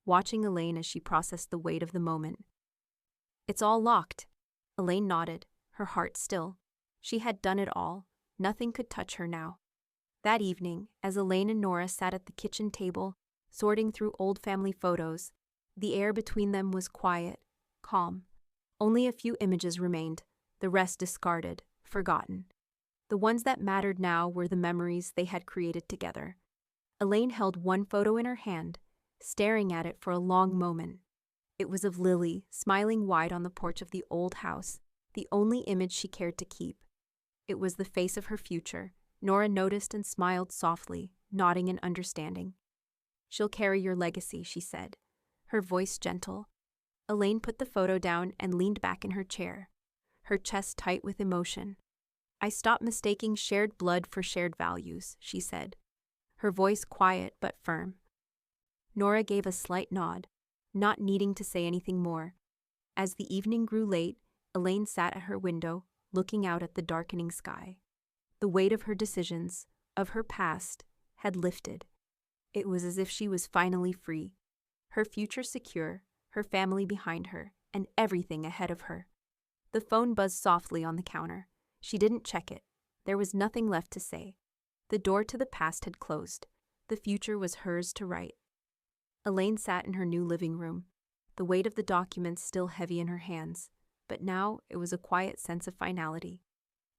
watching Elaine as she processed the weight of the moment. "It's all locked." Elaine nodded, her heart still. She had done it all. Nothing could touch her now. That evening, as Elaine and Nora sat at the kitchen table, sorting through old family photos, the air between them was quiet, calm. Only a few images remained, the rest discarded, forgotten. The ones that mattered now were the memories they had created together. Elaine held one photo in her hand, staring at it for a long moment. It was of Lily, smiling wide on the porch of the old house, the only image she cared to keep. It was the face of her future. Nora noticed and smiled softly, nodding in understanding. "She'll carry your legacy," she said, her voice gentle. Elaine put the photo down and leaned back in her chair, her chest tight with emotion. "I stopped mistaking shared blood for shared values," she said, her voice quiet but firm. Nora gave a slight nod, not needing to say anything more. As the evening grew late, Elaine sat at her window, looking out at the darkening sky. The weight of her decisions, of her past, had lifted. It was as if she was finally free, her future secure, her family behind her, and everything ahead of her. The phone buzzed softly on the counter. She didn't check it. There was nothing left to say. The door to the past had closed. The future was hers to write. Elaine sat in her new living room, the weight of the documents still heavy in her hands, but now it was a quiet sense of finality.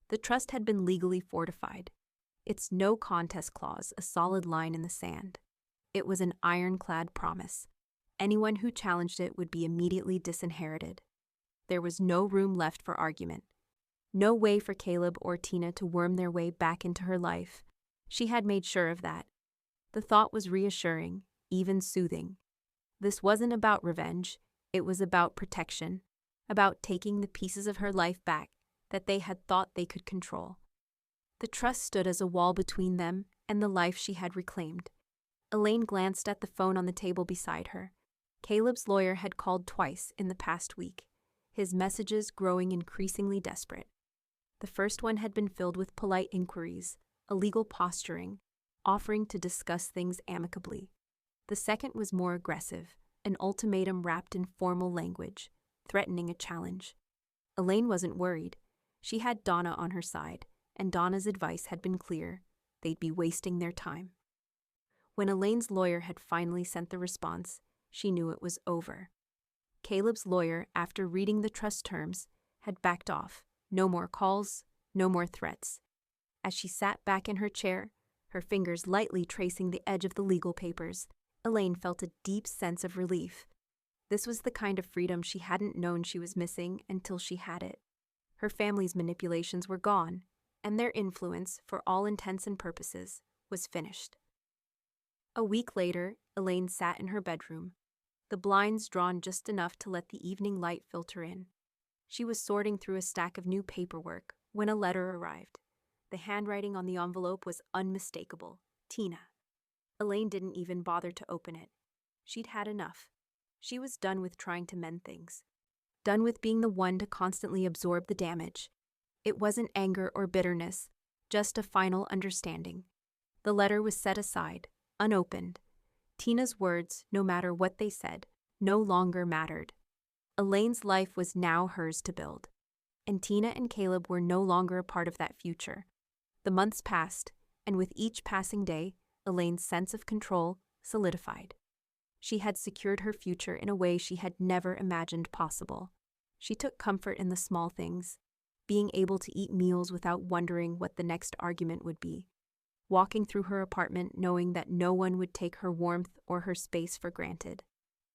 The trust had been legally fortified, its no contest clause a solid line in the sand. It was an ironclad promise. Anyone who challenged it would be immediately disinherited. There was no room left for argument. No way for Caleb or Tina to worm their way back into her life. She had made sure of that. The thought was reassuring, even soothing. This wasn't about revenge. It was about protection, about taking the pieces of her life back that they had thought they could control. The trust stood as a wall between them and the life she had reclaimed. Elaine glanced at the phone on the table beside her. Caleb's lawyer had called twice in the past week, his messages growing increasingly desperate. The first one had been filled with polite inquiries, a legal posturing, offering to discuss things amicably. The second was more aggressive, an ultimatum wrapped in formal language, threatening a challenge. Elaine wasn't worried. She had Donna on her side, and Donna's advice had been clear. They'd be wasting their time. When Elaine's lawyer had finally sent the response, she knew it was over. Caleb's lawyer, after reading the trust terms, had backed off. No more calls, no more threats. As she sat back in her chair, her fingers lightly tracing the edge of the legal papers, Elaine felt a deep sense of relief. This was the kind of freedom she hadn't known she was missing until she had it. Her family's manipulations were gone, and their influence, for all intents and purposes, was finished. A week later, Elaine sat in her bedroom, the blinds drawn just enough to let the evening light filter in. She was sorting through a stack of new paperwork when a letter arrived. The handwriting on the envelope was unmistakable. Tina. Elaine didn't even bother to open it. She'd had enough. She was done with trying to mend things. Done with being the one to constantly absorb the damage. It wasn't anger or bitterness, just a final understanding. The letter was set aside, unopened. Tina's words, no matter what they said, no longer mattered. Elaine's life was now hers to build. And Tina and Caleb were no longer a part of that future. The months passed, and with each passing day, Elaine's sense of control solidified. She had secured her future in a way she had never imagined possible. She took comfort in the small things, being able to eat meals without wondering what the next argument would be, walking through her apartment knowing that no one would take her warmth or her space for granted.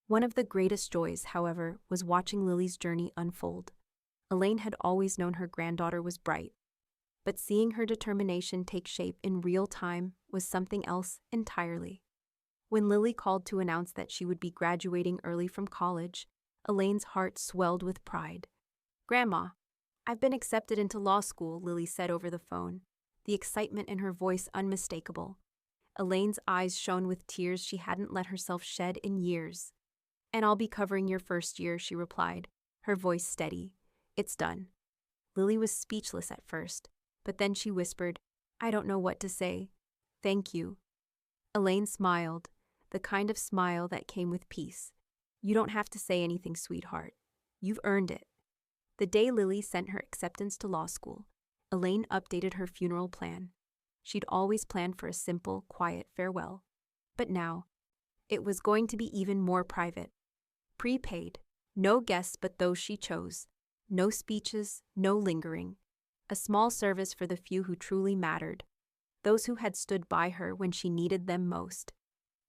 One of the greatest joys, however, was watching Lily's journey unfold. Elaine had always known her granddaughter was bright, but seeing her determination take shape in real time was something else entirely. When Lily called to announce that she would be graduating early from college, Elaine's heart swelled with pride. "Grandma, I've been accepted into law school," Lily said over the phone, the excitement in her voice unmistakable. Elaine's eyes shone with tears she hadn't let herself shed in years. "And I'll be covering your first year," she replied, her voice steady. "It's done." Lily was speechless at first, but then she whispered, "I don't know what to say. Thank you." Elaine smiled, the kind of smile that came with peace. "You don't have to say anything, sweetheart. You've earned it." The day Lily sent her acceptance to law school, Elaine updated her funeral plan. She'd always planned for a simple, quiet farewell. But now, it was going to be even more private. Prepaid, no guests but those she chose, no speeches, no lingering. a small service for the few who truly mattered, those who had stood by her when she needed them most.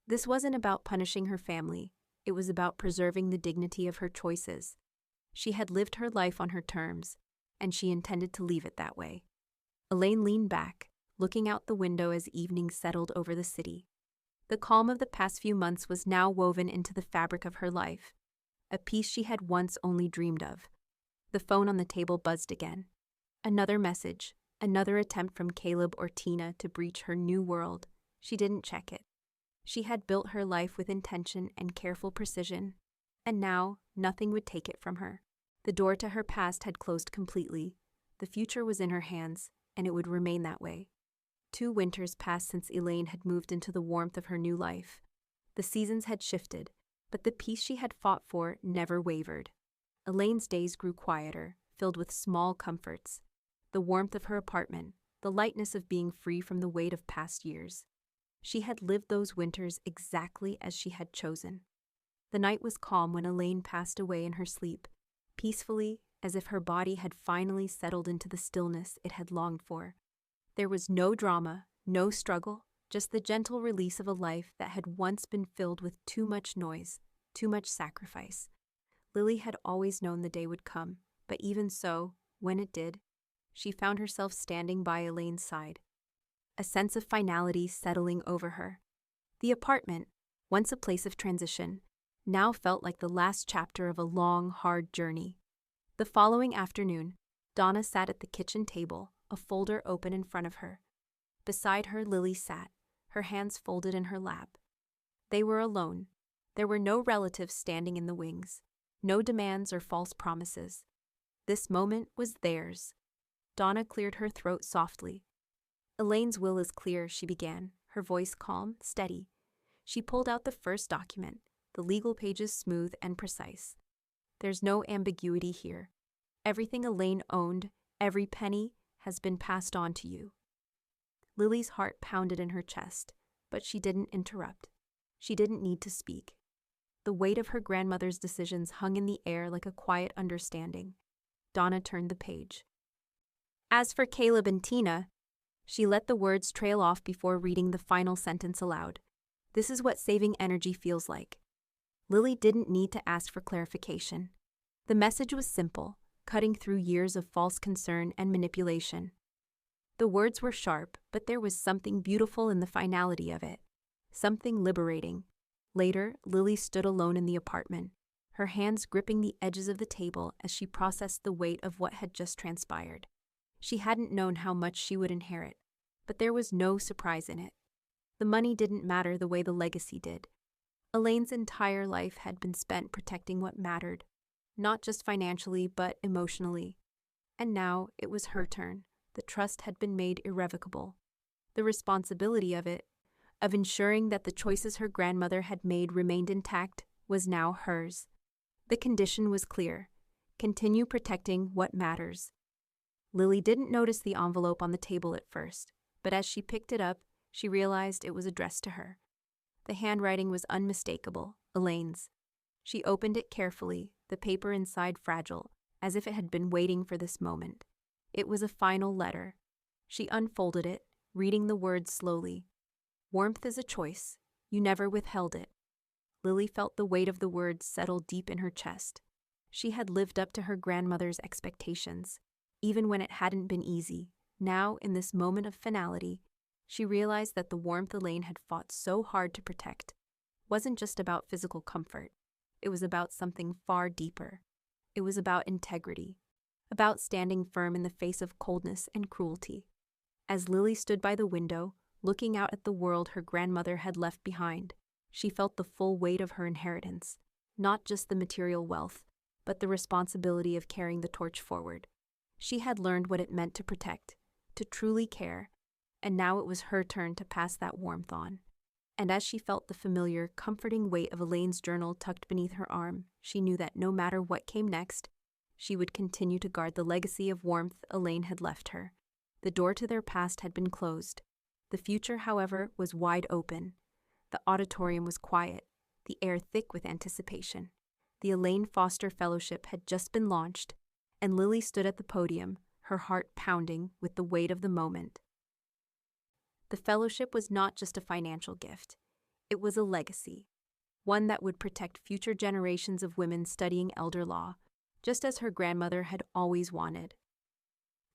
This wasn't about punishing her family, it was about preserving the dignity of her choices. She had lived her life on her terms, and she intended to leave it that way. Elaine leaned back, looking out the window as evening settled over the city. The calm of the past few months was now woven into the fabric of her life, a peace she had once only dreamed of. The phone on the table buzzed again. Another message, another attempt from Caleb or Tina to breach her new world. She didn't check it. She had built her life with intention and careful precision, and now nothing would take it from her. The door to her past had closed completely. The future was in her hands, and it would remain that way. 2 winters passed since Elaine had moved into the warmth of her new life. The seasons had shifted, but the peace she had fought for never wavered. Elaine's days grew quieter, filled with small comforts. The warmth of her apartment, the lightness of being free from the weight of past years. She had lived those winters exactly as she had chosen. The night was calm when Elaine passed away in her sleep, peacefully, as if her body had finally settled into the stillness it had longed for. There was no drama, no struggle, just the gentle release of a life that had once been filled with too much noise, too much sacrifice. Lily had always known the day would come, but even so, when it did, she found herself standing by Elaine's side. A sense of finality settling over her. The apartment, once a place of transition, now felt like the last chapter of a long, hard journey. The following afternoon, Donna sat at the kitchen table, a folder open in front of her. Beside her, Lily sat, her hands folded in her lap. They were alone. There were no relatives standing in the wings, no demands or false promises. This moment was theirs. Donna cleared her throat softly. Elaine's will is clear, she began, her voice calm, steady. She pulled out the first document, the legal pages smooth and precise. There's no ambiguity here. Everything Elaine owned, every penny, has been passed on to you. Lily's heart pounded in her chest, but she didn't interrupt. She didn't need to speak. The weight of her grandmother's decisions hung in the air like a quiet understanding. Donna turned the page. As for Caleb and Tina, she let the words trail off before reading the final sentence aloud. This is what saving energy feels like. Lily didn't need to ask for clarification. The message was simple, cutting through years of false concern and manipulation. The words were sharp, but there was something beautiful in the finality of it, something liberating. Later, Lily stood alone in the apartment, her hands gripping the edges of the table as she processed the weight of what had just transpired. She hadn't known how much she would inherit, but there was no surprise in it. The money didn't matter the way the legacy did. Elaine's entire life had been spent protecting what mattered, not just financially but emotionally. And now it was her turn. The trust had been made irrevocable. The responsibility of it, of ensuring that the choices her grandmother had made remained intact, was now hers. The condition was clear. Continue protecting what matters. Lily didn't notice the envelope on the table at first, but as she picked it up, she realized it was addressed to her. The handwriting was unmistakable, Elaine's. She opened it carefully, the paper inside fragile, as if it had been waiting for this moment. It was a final letter. She unfolded it, reading the words slowly. Warmth is a choice. You never withheld it. Lily felt the weight of the words settle deep in her chest. She had lived up to her grandmother's expectations, even when it hadn't been easy. Now, in this moment of finality, she realized that the warmth Elaine had fought so hard to protect wasn't just about physical comfort. It was about something far deeper. It was about integrity, about standing firm in the face of coldness and cruelty. As Lily stood by the window, looking out at the world her grandmother had left behind, she felt the full weight of her inheritance, not just the material wealth, but the responsibility of carrying the torch forward. She had learned what it meant to protect, to truly care, and now it was her turn to pass that warmth on. And as she felt the familiar, comforting weight of Elaine's journal tucked beneath her arm, she knew that no matter what came next, she would continue to guard the legacy of warmth Elaine had left her. The door to their past had been closed. The future, however, was wide open. The auditorium was quiet, the air thick with anticipation. The Elaine Foster Fellowship had just been launched, and Lily stood at the podium, her heart pounding with the weight of the moment. The fellowship was not just a financial gift, it was a legacy, one that would protect future generations of women studying elder law, just as her grandmother had always wanted.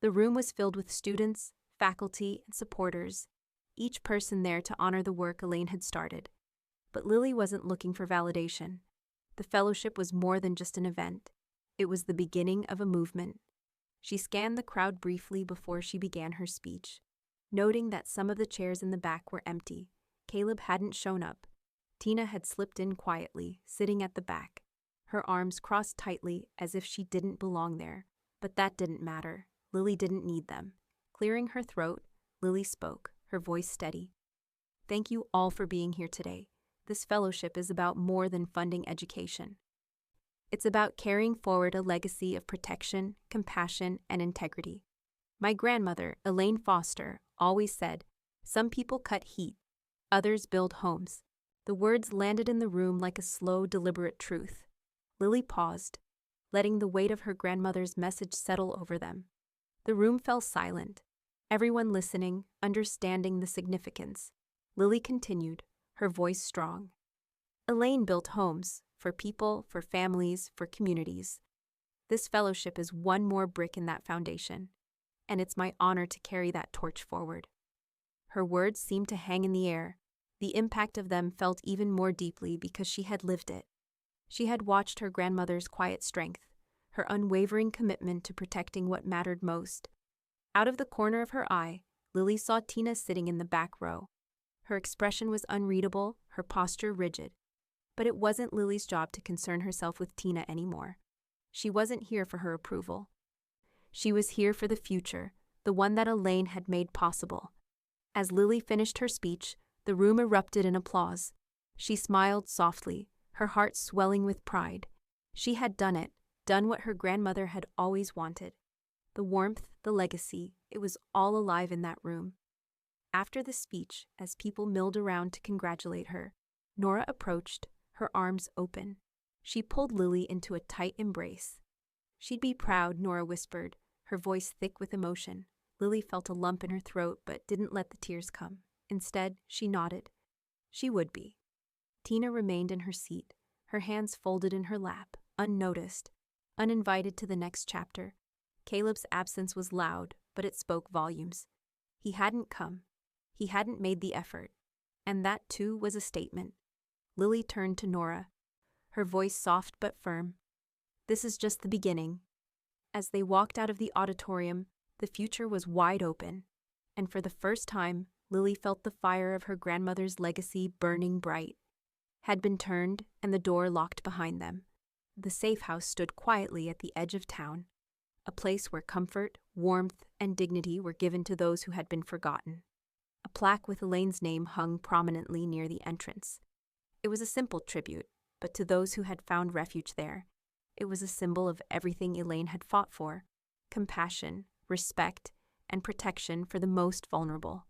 The room was filled with students, faculty, and supporters, each person there to honor the work Elaine had started. But Lily wasn't looking for validation. The fellowship was more than just an event. It was the beginning of a movement. She scanned the crowd briefly before she began her speech, noting that some of the chairs in the back were empty. Caleb hadn't shown up. Tina had slipped in quietly, sitting at the back, her arms crossed tightly as if she didn't belong there. But that didn't matter. Lily didn't need them. Clearing her throat, Lily spoke, her voice steady. "Thank you all for being here today. This fellowship is about more than funding education. It's about carrying forward a legacy of protection, compassion, and integrity. My grandmother, Elaine Foster, always said, 'Some people cut heat, others build homes.'" The words landed in the room like a slow, deliberate truth. Lily paused, letting the weight of her grandmother's message settle over them. The room fell silent, everyone listening, understanding the significance. Lily continued, her voice strong. "Elaine built homes, for people, for families, for communities. This fellowship is one more brick in that foundation, and it's my honor to carry that torch forward." Her words seemed to hang in the air. The impact of them felt even more deeply because she had lived it. She had watched her grandmother's quiet strength, her unwavering commitment to protecting what mattered most. Out of the corner of her eye, Lily saw Tina sitting in the back row. Her expression was unreadable, her posture rigid. But it wasn't Lily's job to concern herself with Tina anymore. She wasn't here for her approval. She was here for the future, the one that Elaine had made possible. As Lily finished her speech, the room erupted in applause. She smiled softly, her heart swelling with pride. She had done it, done what her grandmother had always wanted. The warmth, the legacy, it was all alive in that room. After the speech, as people milled around to congratulate her, Nora approached, her arms open. She pulled Lily into a tight embrace. "She'd be proud," Nora whispered, her voice thick with emotion. Lily felt a lump in her throat but didn't let the tears come. Instead, she nodded. She would be. Tina remained in her seat, her hands folded in her lap, unnoticed, uninvited to the next chapter. Caleb's absence was loud, but it spoke volumes. He hadn't come. He hadn't made the effort. And that, too, was a statement. Lily turned to Nora, her voice soft but firm. "This is just the beginning." As they walked out of the auditorium, the future was wide open, and for the first time, Lily felt the fire of her grandmother's legacy burning bright. Had been turned, and the door locked behind them. The safe house stood quietly at the edge of town, a place where comfort, warmth, and dignity were given to those who had been forgotten. A plaque with Elaine's name hung prominently near the entrance. It was a simple tribute, but to those who had found refuge there, it was a symbol of everything Elaine had fought for: compassion, respect, and protection for the most vulnerable.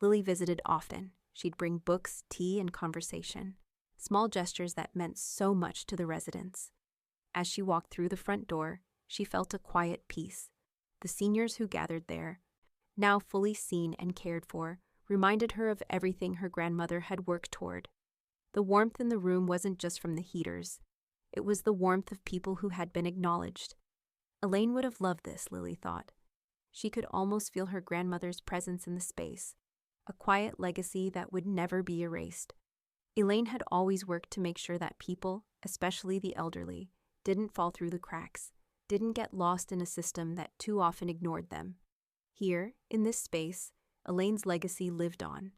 Lily visited often. She'd bring books, tea, and conversation, small gestures that meant so much to the residents. As she walked through the front door, she felt a quiet peace. The seniors who gathered there, now fully seen and cared for, reminded her of everything her grandmother had worked toward. The warmth in the room wasn't just from the heaters. It was the warmth of people who had been acknowledged. Elaine would have loved this, Lily thought. She could almost feel her grandmother's presence in the space, a quiet legacy that would never be erased. Elaine had always worked to make sure that people, especially the elderly, didn't fall through the cracks, didn't get lost in a system that too often ignored them. Here, in this space, Elaine's legacy lived on.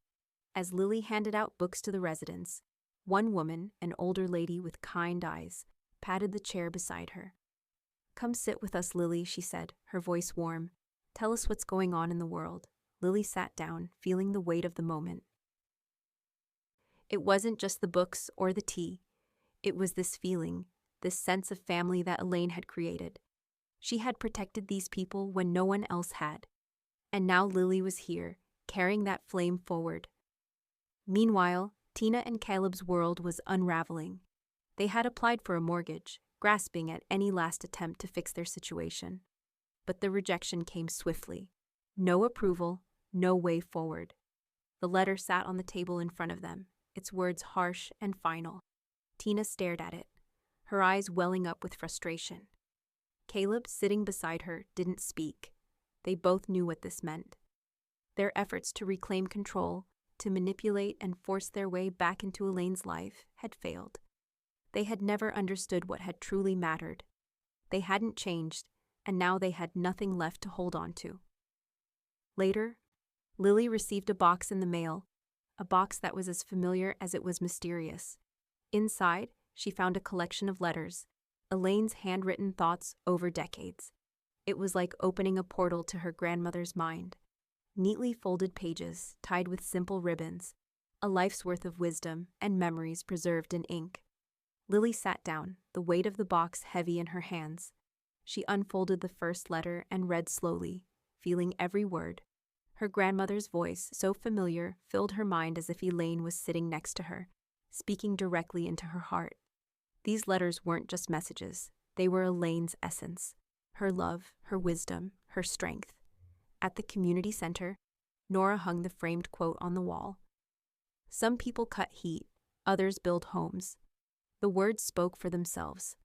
As Lily handed out books to the residents, one woman, an older lady with kind eyes, patted the chair beside her. "Come sit with us, Lily," she said, her voice warm. "Tell us what's going on in the world." Lily sat down, feeling the weight of the moment. It wasn't just the books or the tea. It was this feeling, this sense of family that Elaine had created. She had protected these people when no one else had. And now Lily was here, carrying that flame forward. Meanwhile, Tina and Caleb's world was unraveling. They had applied for a mortgage, grasping at any last attempt to fix their situation. But the rejection came swiftly. No approval, no way forward. The letter sat on the table in front of them, its words harsh and final. Tina stared at it, her eyes welling up with frustration. Caleb, sitting beside her, didn't speak. They both knew what this meant. Their efforts to reclaim control, to manipulate and force their way back into Elaine's life, had failed. They had never understood what had truly mattered. They hadn't changed, and now they had nothing left to hold on to. Later, Lily received a box in the mail, a box that was as familiar as it was mysterious. Inside, she found a collection of letters, Elaine's handwritten thoughts over decades. It was like opening a portal to her grandmother's mind. Neatly folded pages, tied with simple ribbons, a life's worth of wisdom and memories preserved in ink. Lily sat down, the weight of the box heavy in her hands. She unfolded the first letter and read slowly, feeling every word. Her grandmother's voice, so familiar, filled her mind as if Elaine was sitting next to her, speaking directly into her heart. These letters weren't just messages. They were Elaine's essence, her love, her wisdom, her strength. At the community center, Nora hung the framed quote on the wall. Some people cut heat, others build homes. The words spoke for themselves.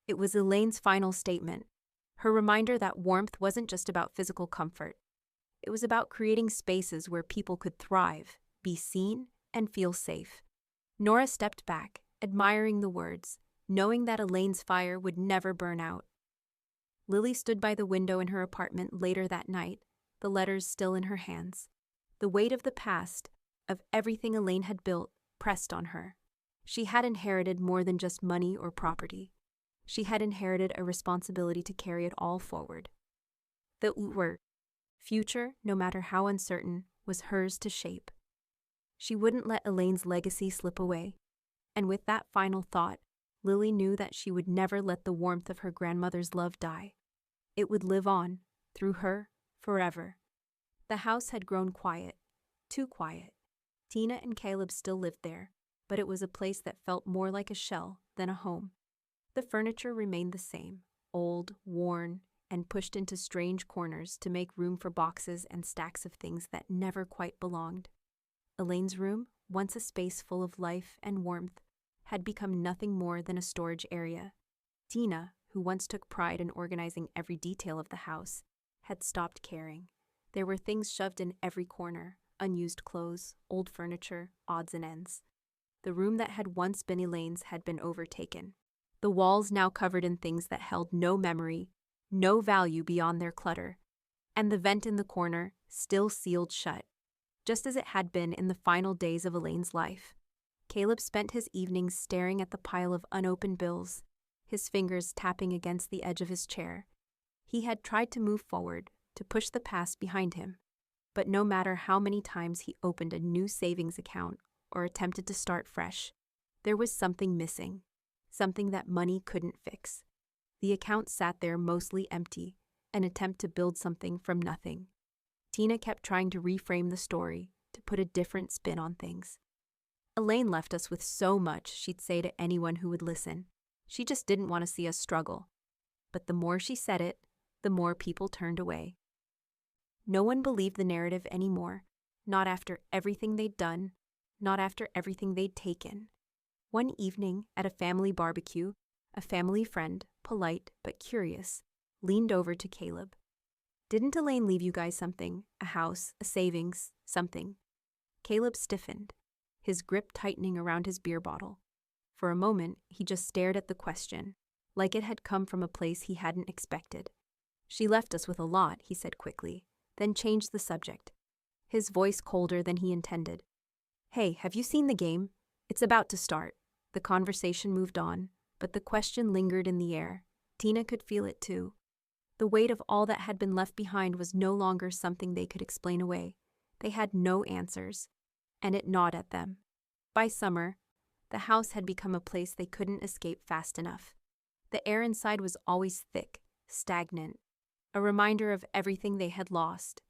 It was Elaine's final statement, her reminder that warmth wasn't just about physical comfort. It was about creating spaces where people could thrive, be seen, and feel safe. Nora stepped back, admiring the words, knowing that Elaine's fire would never burn out. Lily stood by the window in her apartment later that night, the letters still in her hands. The weight of the past, of everything Elaine had built, pressed on her. She had inherited more than just money or property. She had inherited a responsibility to carry it all forward. The future, no matter how uncertain, was hers to shape. She wouldn't let Elaine's legacy slip away. And with that final thought, Lily knew that she would never let the warmth of her grandmother's love die. It would live on, through her, forever. The house had grown quiet, too quiet. Tina and Caleb still lived there, but it was a place that felt more like a shell than a home. The furniture remained the same, old, worn, and pushed into strange corners to make room for boxes and stacks of things that never quite belonged. Elaine's room, once a space full of life and warmth, had become nothing more than a storage area. Tina, who once took pride in organizing every detail of the house, had stopped caring. There were things shoved in every corner, unused clothes, old furniture, odds and ends. The room that had once been Elaine's had been overtaken. The walls now covered in things that held no memory, no value beyond their clutter, and the vent in the corner still sealed shut, just as it had been in the final days of Elaine's life. Caleb spent his evenings staring at the pile of unopened bills, his fingers tapping against the edge of his chair. He had tried to move forward, to push the past behind him, but no matter how many times he opened a new savings account or attempted to start fresh, there was something missing, something that money couldn't fix. The account sat there mostly empty, an attempt to build something from nothing. Tina kept trying to reframe the story, to put a different spin on things. Elaine left us with so much, she'd say to anyone who would listen. She just didn't want to see us struggle. But the more she said it, the more people turned away. No one believed the narrative anymore, not after everything they'd done, not after everything they'd taken. One evening, at a family barbecue, a family friend, polite but curious, leaned over to Caleb. "Didn't Elaine leave you guys something? A house, a savings, something?" Caleb stiffened, his grip tightening around his beer bottle. For a moment, he just stared at the question, like it had come from a place he hadn't expected. "She left us with a lot," he said quickly, then changed the subject, his voice colder than he intended. "Hey, have you seen the game? It's about to start." The conversation moved on, but the question lingered in the air. Tina could feel it too. The weight of all that had been left behind was no longer something they could explain away. They had no answers, and it gnawed at them. By summer, the house had become a place they couldn't escape fast enough. The air inside was always thick, stagnant, a reminder of everything they had lost.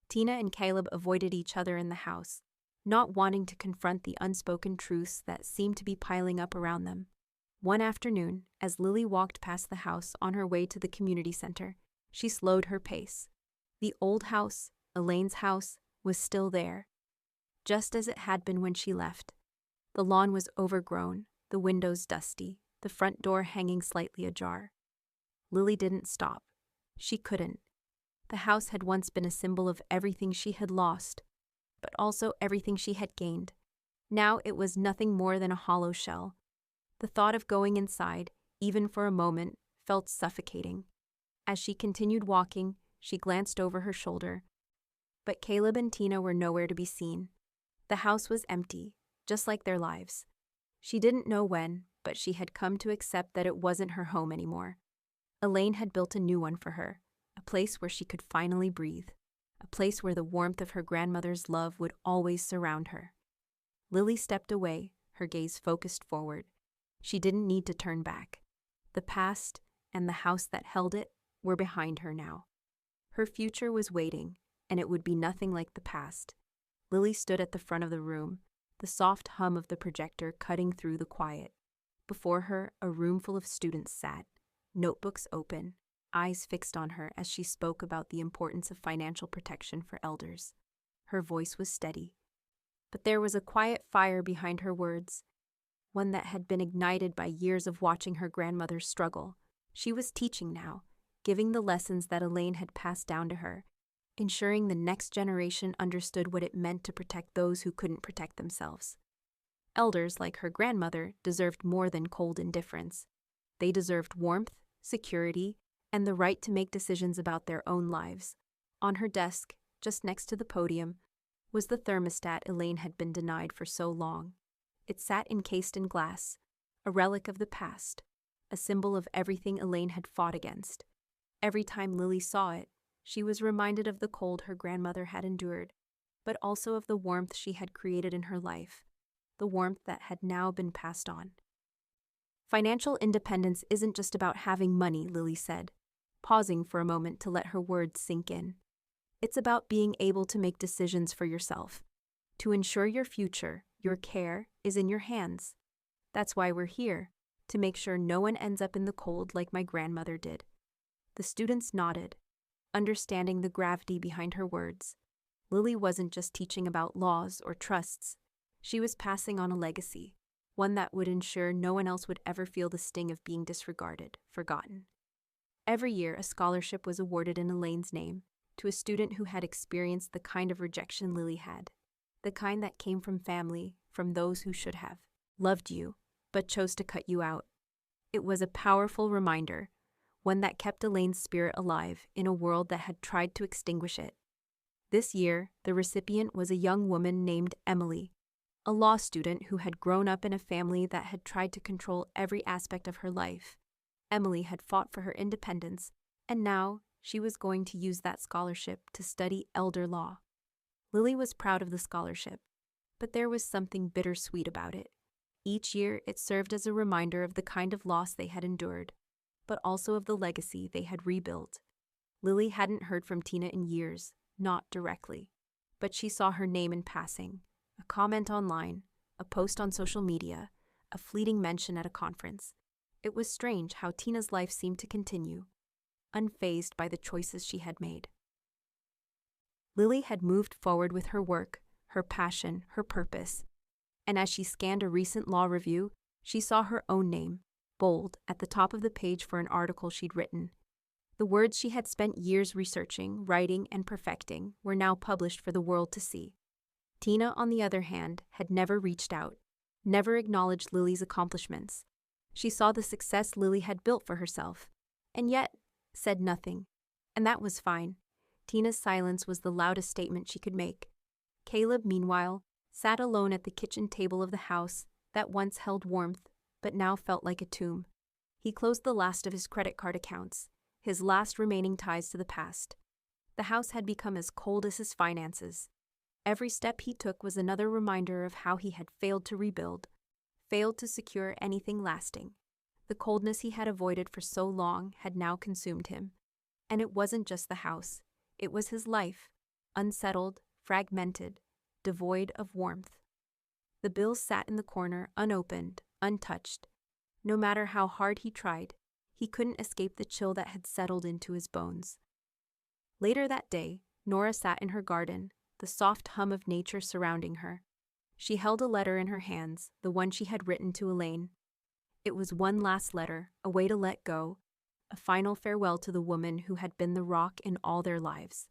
Tina and Caleb avoided each other in the house, not wanting to confront the unspoken truths that seemed to be piling up around them. One afternoon, as Lily walked past the house on her way to the community center, she slowed her pace. The old house, Elaine's house, was still there, just as it had been when she left. The lawn was overgrown, the windows dusty, the front door hanging slightly ajar. Lily didn't stop. She couldn't. The house had once been a symbol of everything she had lost, but also everything she had gained. Now it was nothing more than a hollow shell. The thought of going inside, even for a moment, felt suffocating. As she continued walking, she glanced over her shoulder. But Caleb and Tina were nowhere to be seen. The house was empty, just like their lives. She didn't know when, but she had come to accept that it wasn't her home anymore. Elaine had built a new one for her, a place where she could finally breathe, a place where the warmth of her grandmother's love would always surround her. Lily stepped away, her gaze focused forward. She didn't need to turn back. The past, and the house that held it, were behind her now. Her future was waiting, and it would be nothing like the past. Lily stood at the front of the room, the soft hum of the projector cutting through the quiet. Before her, a room full of students sat, notebooks open, eyes fixed on her as she spoke about the importance of financial protection for elders. Her voice was steady, but there was a quiet fire behind her words, one that had been ignited by years of watching her grandmother struggle. She was teaching now, giving the lessons that Elaine had passed down to her, ensuring the next generation understood what it meant to protect those who couldn't protect themselves. Elders, like her grandmother, deserved more than cold indifference. They deserved warmth, security, and the right to make decisions about their own lives. On her desk, just next to the podium, was the thermostat Elaine had been denied for so long. It sat encased in glass, a relic of the past, a symbol of everything Elaine had fought against. Every time Lily saw it, she was reminded of the cold her grandmother had endured, but also of the warmth she had created in her life, the warmth that had now been passed on. Financial independence isn't just about having money, Lily said, pausing for a moment to let her words sink in. It's about being able to make decisions for yourself, to ensure your future, your care, is in your hands. That's why we're here, to make sure no one ends up in the cold like my grandmother did. The students nodded, understanding the gravity behind her words. Lily wasn't just teaching about laws or trusts. She was passing on a legacy, one that would ensure no one else would ever feel the sting of being disregarded, forgotten. Every year, a scholarship was awarded in Elaine's name to a student who had experienced the kind of rejection Lily had, the kind that came from family, from those who should have loved you, but chose to cut you out. It was a powerful reminder, one that kept Elaine's spirit alive in a world that had tried to extinguish it. This year, the recipient was a young woman named Emily, a law student who had grown up in a family that had tried to control every aspect of her life. Emily had fought for her independence, and now she was going to use that scholarship to study elder law. Lily was proud of the scholarship, but there was something bittersweet about it. Each year, it served as a reminder of the kind of loss they had endured, but also of the legacy they had rebuilt. Lily hadn't heard from Tina in years, not directly, but she saw her name in passing, a comment online, a post on social media, a fleeting mention at a conference. It was strange how Tina's life seemed to continue, unfazed by the choices she had made. Lily had moved forward with her work, her passion, her purpose, and as she scanned a recent law review, she saw her own name, bold, at the top of the page for an article she'd written. The words she had spent years researching, writing, and perfecting were now published for the world to see. Tina, on the other hand, had never reached out, never acknowledged Lily's accomplishments. She saw the success Lily had built for herself, and yet said nothing. And that was fine. Tina's silence was the loudest statement she could make. Caleb, meanwhile, sat alone at the kitchen table of the house that once held warmth, but now felt like a tomb. He closed the last of his credit card accounts, his last remaining ties to the past. The house had become as cold as his finances. Every step he took was another reminder of how he had failed to rebuild, failed to secure anything lasting. The coldness he had avoided for so long had now consumed him. And it wasn't just the house. It was his life, unsettled, fragmented, devoid of warmth. The bills sat in the corner, unopened, untouched. No matter how hard he tried, he couldn't escape the chill that had settled into his bones. Later that day, Nora sat in her garden, the soft hum of nature surrounding her. She held a letter in her hands, the one she had written to Elaine. It was one last letter, a way to let go, a final farewell to the woman who had been the rock in all their lives.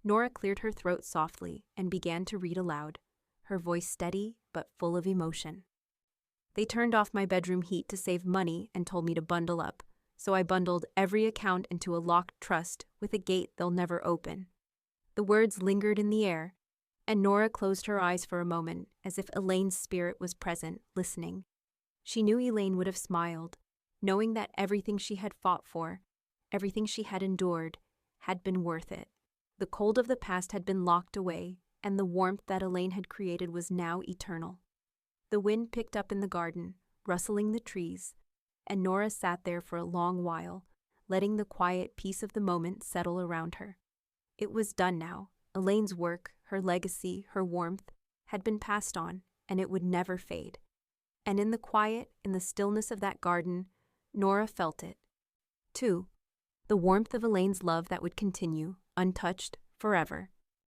Nora cleared her throat softly and began to read aloud, her voice steady but full of emotion. They turned off my bedroom heat to save money and told me to bundle up, so I bundled every account into a locked trust with a gate they'll never open. The words lingered in the air, and Nora closed her eyes for a moment as if Elaine's spirit was present, listening. She knew Elaine would have smiled, knowing that everything she had fought for, everything she had endured, had been worth it. The cold of the past had been locked away, and the warmth that Elaine had created was now eternal. The wind picked up in the garden, rustling the trees, and Nora sat there for a long while, letting the quiet peace of the moment settle around her. It was done now. Elaine's work, her legacy, her warmth, had been passed on, and it would never fade. And in the quiet, in the stillness of that garden, Nora felt it, too, the warmth of Elaine's love that would continue, untouched, forever.